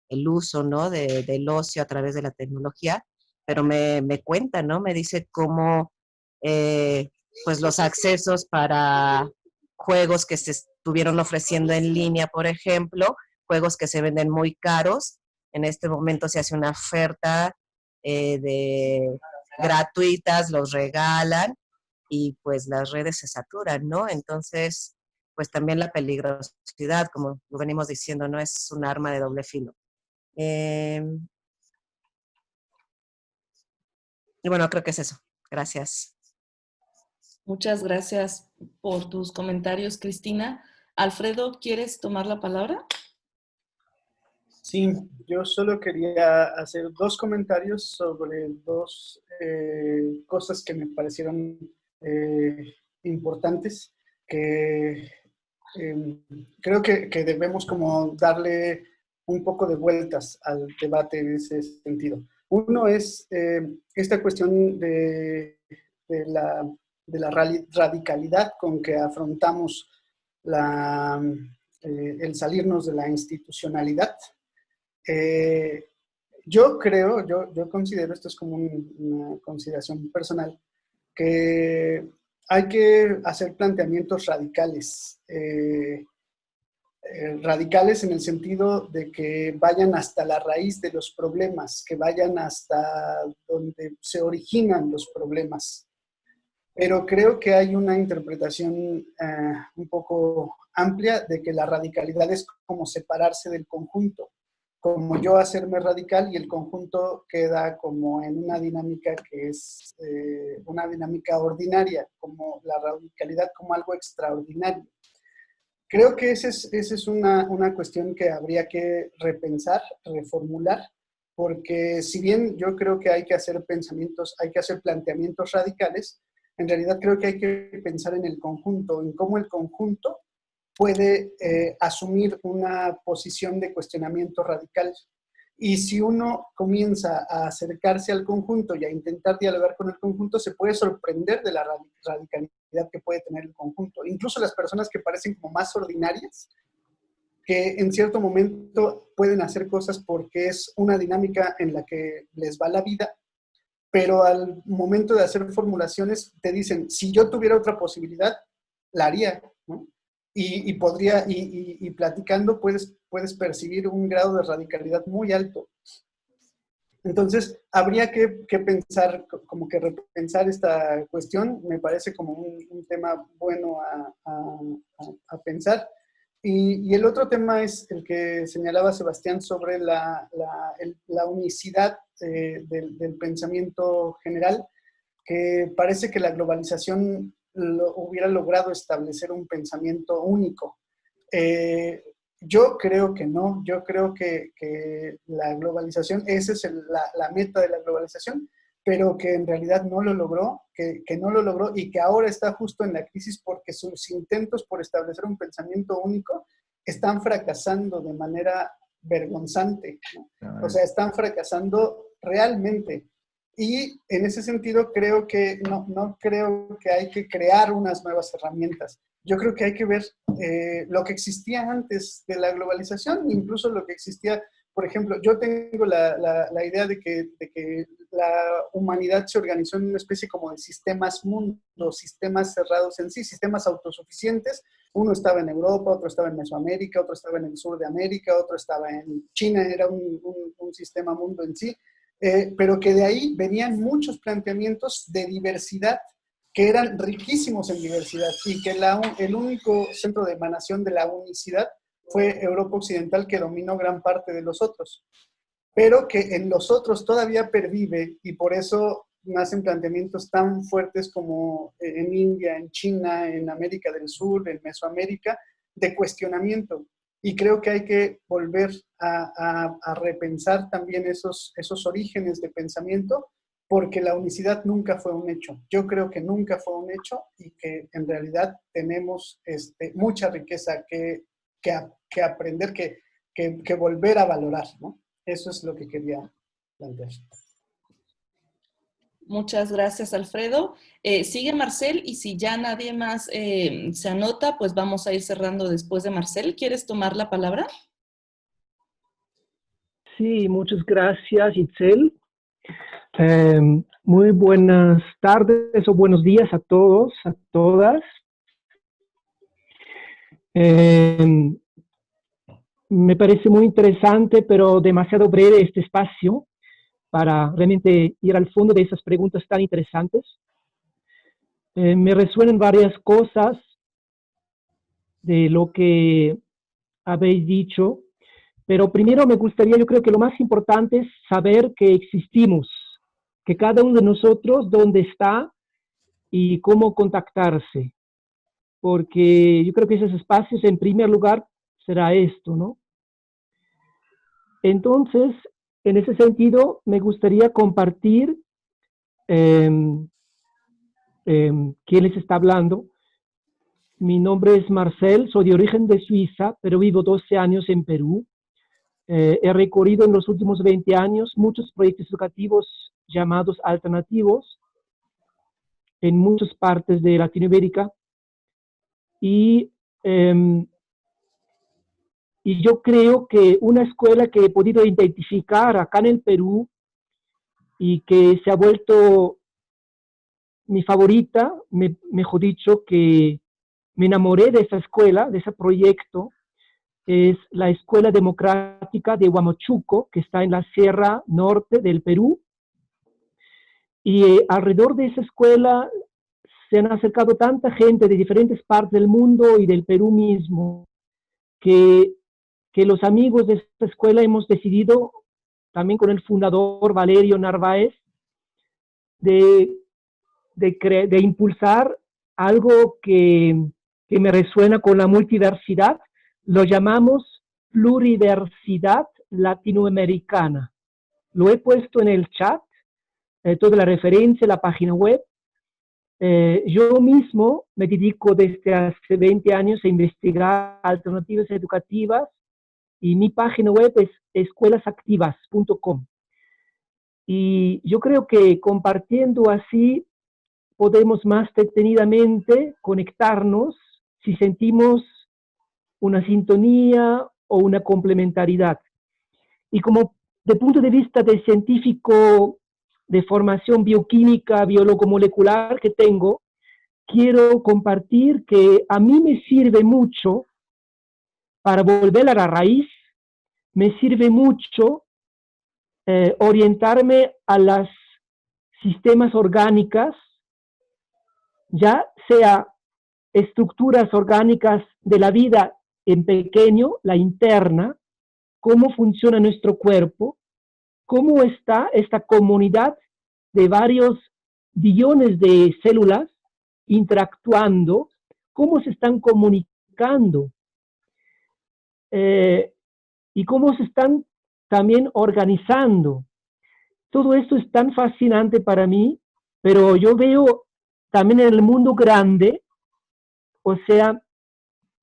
el uso, ¿no? Del ocio a través de la tecnología, pero me cuenta, ¿no? Me dice cómo pues los accesos para juegos que se estuvieron ofreciendo en línea, por ejemplo, juegos que se venden muy caros. En este momento se hace una oferta de gratuitas, los regalan y pues las redes se saturan, ¿no? Entonces, pues también la peligrosidad, como lo venimos diciendo, no es un arma de doble filo. Y bueno, creo que es eso. Gracias.
Muchas gracias por tus comentarios, Cristina. Alfredo, ¿quieres tomar la palabra?
Sí, yo solo quería hacer 2 comentarios sobre 2 cosas que me parecieron importantes, que creo que debemos como darle un poco de vueltas al debate en ese sentido. Uno es esta cuestión de la radicalidad con que afrontamos el salirnos de la institucionalidad. Yo creo, yo considero, esto es como una consideración personal, que hay que hacer planteamientos radicales. Radicales en el sentido de que vayan hasta la raíz de los problemas, que vayan hasta donde se originan los problemas. Pero creo que hay una interpretación un poco amplia de que la radicalidad es como separarse del conjunto, como yo hacerme radical y el conjunto queda como en una dinámica que es una dinámica ordinaria, como la radicalidad como algo extraordinario. Creo que esa es una cuestión que habría que repensar, reformular, porque si bien yo creo que hay que hacer planteamientos radicales, en realidad creo que hay que pensar en el conjunto, en cómo el conjunto puede asumir una posición de cuestionamiento radical. Y si uno comienza a acercarse al conjunto y a intentar dialogar con el conjunto, se puede sorprender de la radicalidad que puede tener el conjunto. Incluso las personas que parecen como más ordinarias, que en cierto momento pueden hacer cosas porque es una dinámica en la que les va la vida, pero al momento de hacer formulaciones te dicen, si yo tuviera otra posibilidad, la haría, ¿no? Y platicando puedes percibir un grado de radicalidad muy alto. Entonces, habría que pensar, como que repensar esta cuestión, me parece como un tema bueno a pensar. Y el otro tema es el que señalaba Sebastián sobre la unicidad del pensamiento general, que parece que la globalización hubiera logrado establecer un pensamiento único. Yo creo que no, yo creo que la globalización, esa es la meta de la globalización, pero que en realidad no lo logró, que no lo logró y que ahora está justo en la crisis porque sus intentos por establecer un pensamiento único están fracasando de manera vergonzante, ¿no? O sea, están fracasando realmente. Y en ese sentido creo que no creo que hay que crear unas nuevas herramientas. Yo creo que hay que ver lo que existía antes de la globalización, incluso lo que existía, por ejemplo, yo tengo la idea de que la humanidad se organizó en una especie como de sistemas mundos, sistemas cerrados en sí, sistemas autosuficientes. Uno estaba en Europa, otro estaba en Mesoamérica, otro estaba en el sur de América, otro estaba en China, era un sistema mundo en sí. Pero que de ahí venían muchos planteamientos de diversidad que eran riquísimos en diversidad y que el único centro de emanación de la unicidad fue Europa Occidental, que dominó gran parte de los otros, pero que en los otros todavía pervive y por eso nacen planteamientos tan fuertes como en India, en China, en América del Sur, en Mesoamérica, de cuestionamiento. Y creo que hay que volver a repensar también esos orígenes de pensamiento, porque la unicidad nunca fue un hecho. Yo creo que nunca fue un hecho y que en realidad tenemos mucha riqueza que aprender, que volver a valorar, ¿no? Eso es lo que quería plantear.
Muchas gracias, Alfredo. Sigue Marcel y si ya nadie más se anota, pues vamos a ir cerrando después de Marcel. ¿Quieres tomar la palabra?
Sí, muchas gracias, Itzel. Muy buenas tardes o buenos días a todos, a todas. Me parece muy interesante, pero demasiado breve este espacio para realmente ir al fondo de esas preguntas tan interesantes. Me resuenan varias cosas de lo que habéis dicho, pero primero me gustaría, yo creo que lo más importante es saber que existimos, que cada uno de nosotros dónde está y cómo contactarse, porque yo creo que esos espacios en primer lugar será esto, ¿no? Entonces, en ese sentido, me gustaría compartir quién les está hablando. Mi nombre es Marcel, soy de origen de Suiza, pero vivo 12 años en Perú. He recorrido en los últimos 20 años muchos proyectos educativos llamados alternativos en muchas partes de Latinoamérica. Y yo creo que una escuela que he podido identificar acá en el Perú y que se ha vuelto mi favorita, mejor dicho, que me enamoré de esa escuela, de ese proyecto, es la Escuela Democrática de Huamachuco, que está en la Sierra Norte del Perú. Y alrededor de esa escuela se han acercado tanta gente de diferentes partes del mundo y del Perú mismo, que los amigos de esta escuela hemos decidido, también con el fundador Valerio Narváez, de impulsar algo que me resuena con la multiversidad. Lo llamamos pluriversidad latinoamericana. Lo he puesto en el chat, toda la referencia, la página web. Yo mismo me dedico desde hace 20 años a investigar alternativas educativas y mi página web es escuelasactivas.com. Y yo creo que compartiendo así podemos más detenidamente conectarnos si sentimos una sintonía o una complementariedad. Y como de punto de vista de científico de formación bioquímica, biólogo molecular que tengo, quiero compartir que a mí me sirve mucho, para volver a la raíz, me sirve mucho orientarme a las sistemas orgánicas, ya sea estructuras orgánicas de la vida en pequeño, la interna, cómo funciona nuestro cuerpo, cómo está esta comunidad de varios billones de células interactuando, cómo se están comunicando. y cómo se están también organizando. Todo esto es tan fascinante para mí, pero yo veo también en el mundo grande, o sea,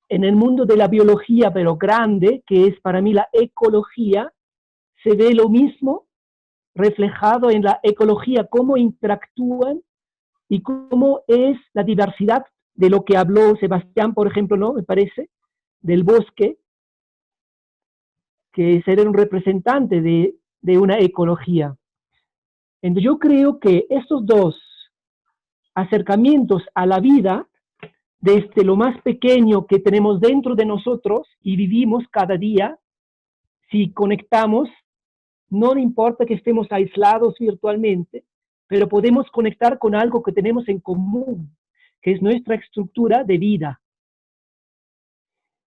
en el mundo de la biología, pero grande, que es para mí la ecología, se ve lo mismo reflejado en la ecología, cómo interactúan y cómo es la diversidad de lo que habló Sebastián, por ejemplo, ¿no? Me parece, del bosque, que será un representante de una ecología. Entonces yo creo que estos dos acercamientos a la vida, desde lo más pequeño que tenemos dentro de nosotros y vivimos cada día, si conectamos, no importa que estemos aislados virtualmente, pero podemos conectar con algo que tenemos en común, que es nuestra estructura de vida.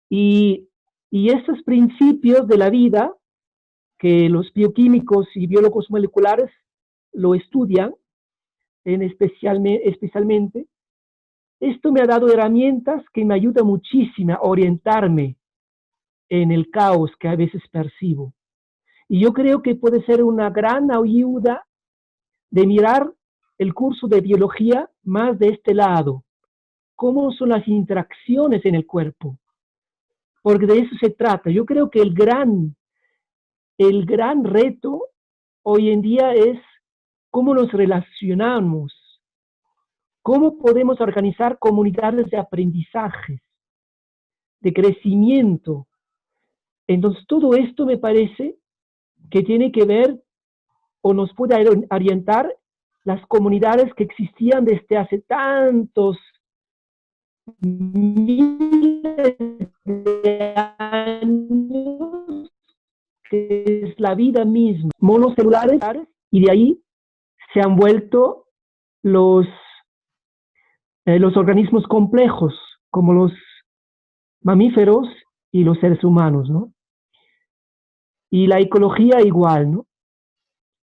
Y estos principios de la vida, que los bioquímicos y biólogos moleculares lo estudian, especialmente, esto me ha dado herramientas que me ayudan muchísimo a orientarme en el caos que a veces percibo. Y yo creo que puede ser una gran ayuda de mirar el curso de biología más de este lado. ¿Cómo son las interacciones en el cuerpo? Porque de eso se trata. Yo creo que el gran reto hoy en día es cómo nos relacionamos, cómo podemos organizar comunidades de aprendizaje, de crecimiento. Entonces, todo esto me parece que tiene que ver o nos puede orientar las comunidades que existían desde hace tantos miles de años, que es la vida misma, monocelulares, y de ahí se han vuelto los organismos complejos, como los mamíferos y los seres humanos, ¿no? Y la ecología igual, ¿no?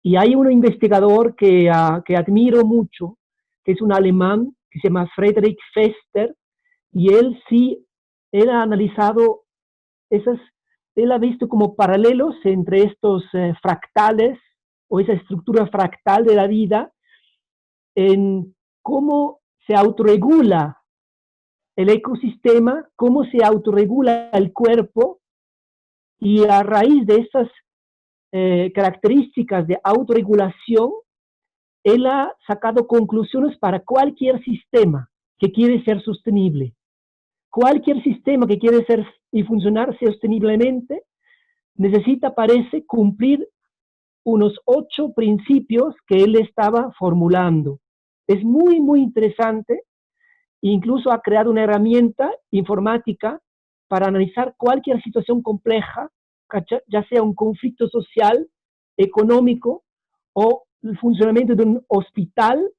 Y hay un investigador que admiro mucho, que es un alemán, que se llama Friedrich Fester, y él ha analizado él ha visto como paralelos entre estos fractales, o esa estructura fractal de la vida, en cómo se autorregula el ecosistema, cómo se autorregula el cuerpo, y a raíz de estas características de autorregulación, él ha sacado conclusiones para cualquier sistema que quiere ser sostenible. Cualquier sistema que quiere ser y funcionar sosteniblemente necesita, parece, cumplir unos 8 principios que él estaba formulando. Es muy, muy interesante. Incluso ha creado una herramienta informática para analizar cualquier situación compleja, ya sea un conflicto social, económico, o el funcionamiento de un hospital,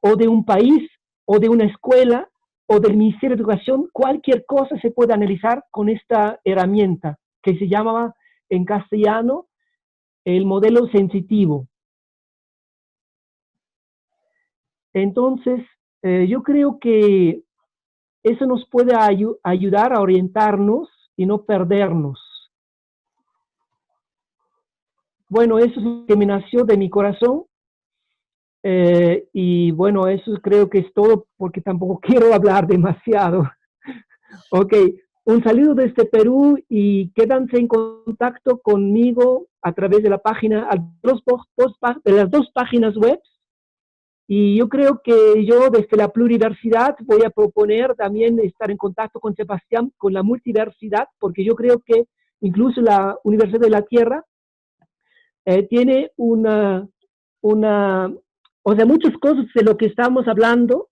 o de un país, o de una escuela, o del Ministerio de Educación. Cualquier cosa se puede analizar con esta herramienta, que se llamaba en castellano el modelo sensitivo. Entonces, yo creo que eso nos puede ayudar a orientarnos y no perdernos. Bueno, eso es lo que me nació de mi corazón. Y bueno, eso creo que es todo, porque tampoco quiero hablar demasiado. Ok, un saludo desde Perú, y quédanse en contacto conmigo a través de la página, de las 2 páginas web. Y yo creo que yo desde la pluriversidad voy a proponer también estar en contacto con Sebastián, con la multiversidad, porque yo creo que incluso la Universidad de la Tierra tiene o sea, muchas cosas de lo que estamos hablando.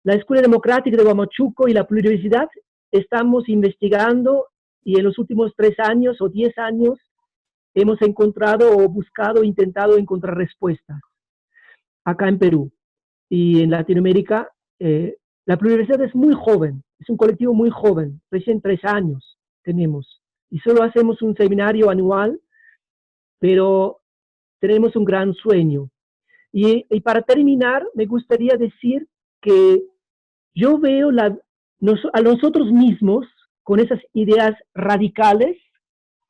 La Escuela Democrática de Huamachuco y la pluriversidad estamos investigando, y en los últimos 3 años o 10 años hemos encontrado o buscado, intentado encontrar respuestas acá en Perú. Y en Latinoamérica, la pluriversidad es muy joven, es un colectivo muy joven, recién 3 años tenemos. Y solo hacemos un seminario anual, pero tenemos un gran sueño. Y para terminar, me gustaría decir que yo veo a nosotros mismos con esas ideas radicales,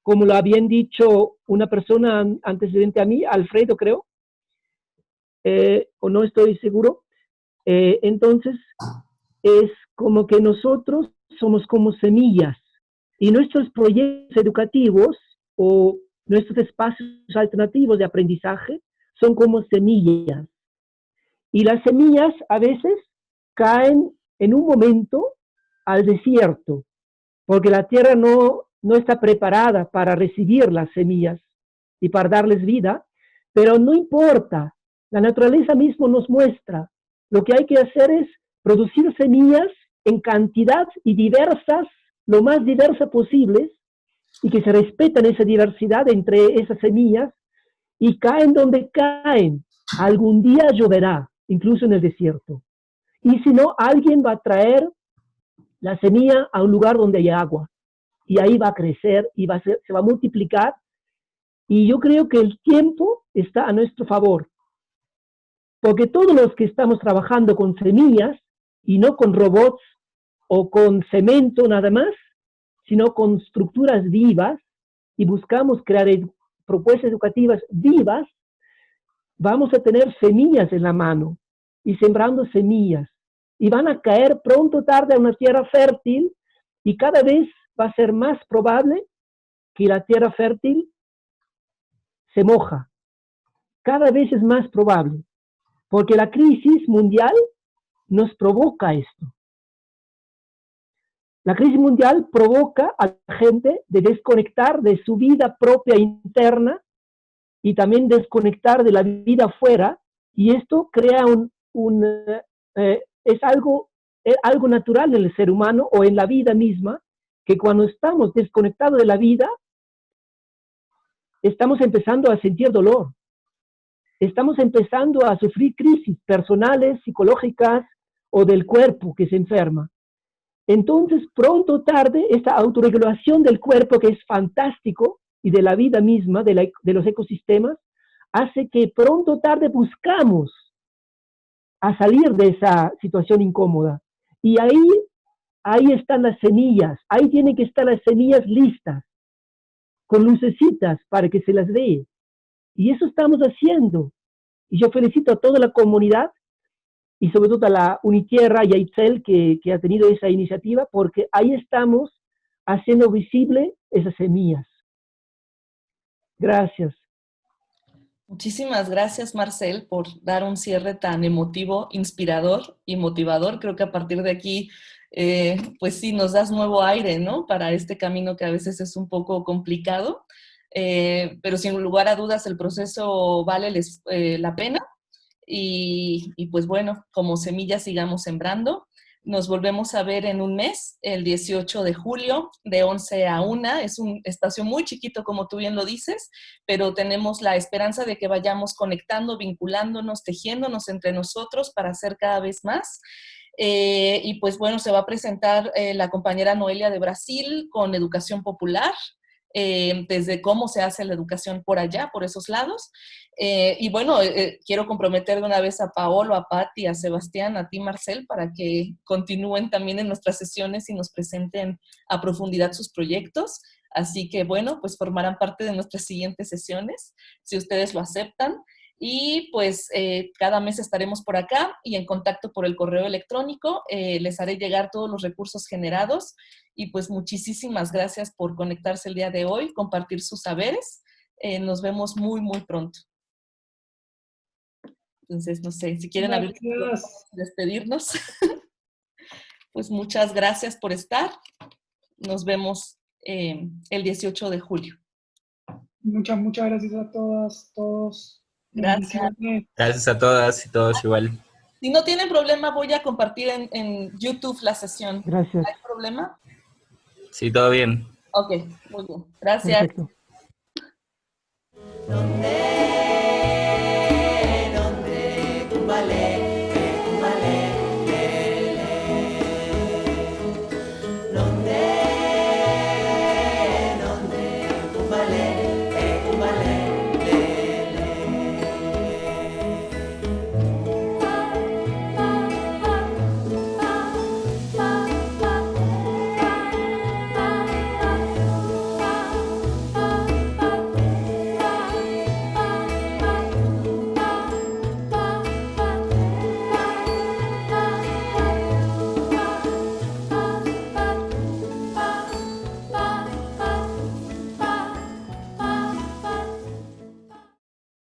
como lo habían dicho una persona antecedente a mí, Alfredo creo, o no estoy seguro. Entonces, es como que nosotros somos como semillas y nuestros proyectos educativos o nuestros espacios alternativos de aprendizaje son como semillas. Y las semillas a veces caen en un momento al desierto, porque la tierra no está preparada para recibir las semillas y para darles vida, pero no importa, la naturaleza misma nos muestra. Lo que hay que hacer es producir semillas en cantidad y diversas, lo más diversas posibles, y que se respetan esa diversidad entre esas semillas, y caen donde caen. Algún día lloverá, incluso en el desierto. Y si no, alguien va a traer la semilla a un lugar donde hay agua. Y ahí va a crecer y se va a multiplicar. Y yo creo que el tiempo está a nuestro favor. Porque todos los que estamos trabajando con semillas, y no con robots o con cemento nada más, sino con estructuras vivas, y buscamos crear propuestas educativas vivas, vamos a tener semillas en la mano, y sembrando semillas, y van a caer pronto o tarde a una tierra fértil, y cada vez va a ser más probable que la tierra fértil se moja. Cada vez es más probable, porque la crisis mundial nos provoca esto. La crisis mundial provoca a la gente de desconectar de su vida propia interna y también desconectar de la vida afuera, y esto crea es algo natural en el ser humano o en la vida misma, que cuando estamos desconectados de la vida, estamos empezando a sentir dolor. Estamos empezando a sufrir crisis personales, psicológicas o del cuerpo que se enferma. Entonces, pronto o tarde, esta autorregulación del cuerpo, que es fantástico, y de la vida misma, de los ecosistemas, hace que pronto o tarde buscamos a salir de esa situación incómoda. Y ahí están las semillas, ahí tienen que estar las semillas listas, con lucecitas para que se las vea. Y eso estamos haciendo. Y yo felicito a toda la comunidad, y sobre todo a la Unitierra y a Itzel que ha tenido esa iniciativa, porque ahí estamos haciendo visible esas semillas. Gracias.
Muchísimas gracias, Marcel, por dar un cierre tan emotivo, inspirador y motivador. Creo que a partir de aquí, pues sí, nos das nuevo aire, ¿no? Para este camino que a veces es un poco complicado, pero sin lugar a dudas el proceso vale la pena. Y pues bueno, como semillas sigamos sembrando. Nos volvemos a ver en un mes, el 18 de julio, de 11 a 1. Es un espacio muy chiquito, como tú bien lo dices, pero tenemos la esperanza de que vayamos conectando, vinculándonos, tejiéndonos entre nosotros para hacer cada vez más. Y pues bueno, se va a presentar la compañera Noelia de Brasil con Educación Popular, desde cómo se hace la educación por allá, por esos lados. Y bueno, quiero comprometer de una vez a Paolo, a Patti, a Sebastián, a ti, Marcel, para que continúen también en nuestras sesiones y nos presenten a profundidad sus proyectos. Así que bueno, pues formarán parte de nuestras siguientes sesiones, si ustedes lo aceptan. Y pues cada mes estaremos por acá y en contacto por el correo electrónico. Les haré llegar todos los recursos generados. Y pues muchísimas gracias por conectarse el día de hoy, compartir sus saberes. Nos vemos muy, muy pronto. Entonces, no sé, si quieren abrir, despedirnos. Pues muchas gracias por estar. Nos vemos el 18 de julio.
Muchas gracias a todas, todos.
Gracias.
Gracias a todas y todos igual.
Si no tienen problema, voy a compartir en YouTube la sesión.
Gracias.
¿Hay problema?
Sí, todo bien.
Ok, muy bien. Gracias.
Perfecto.
Donde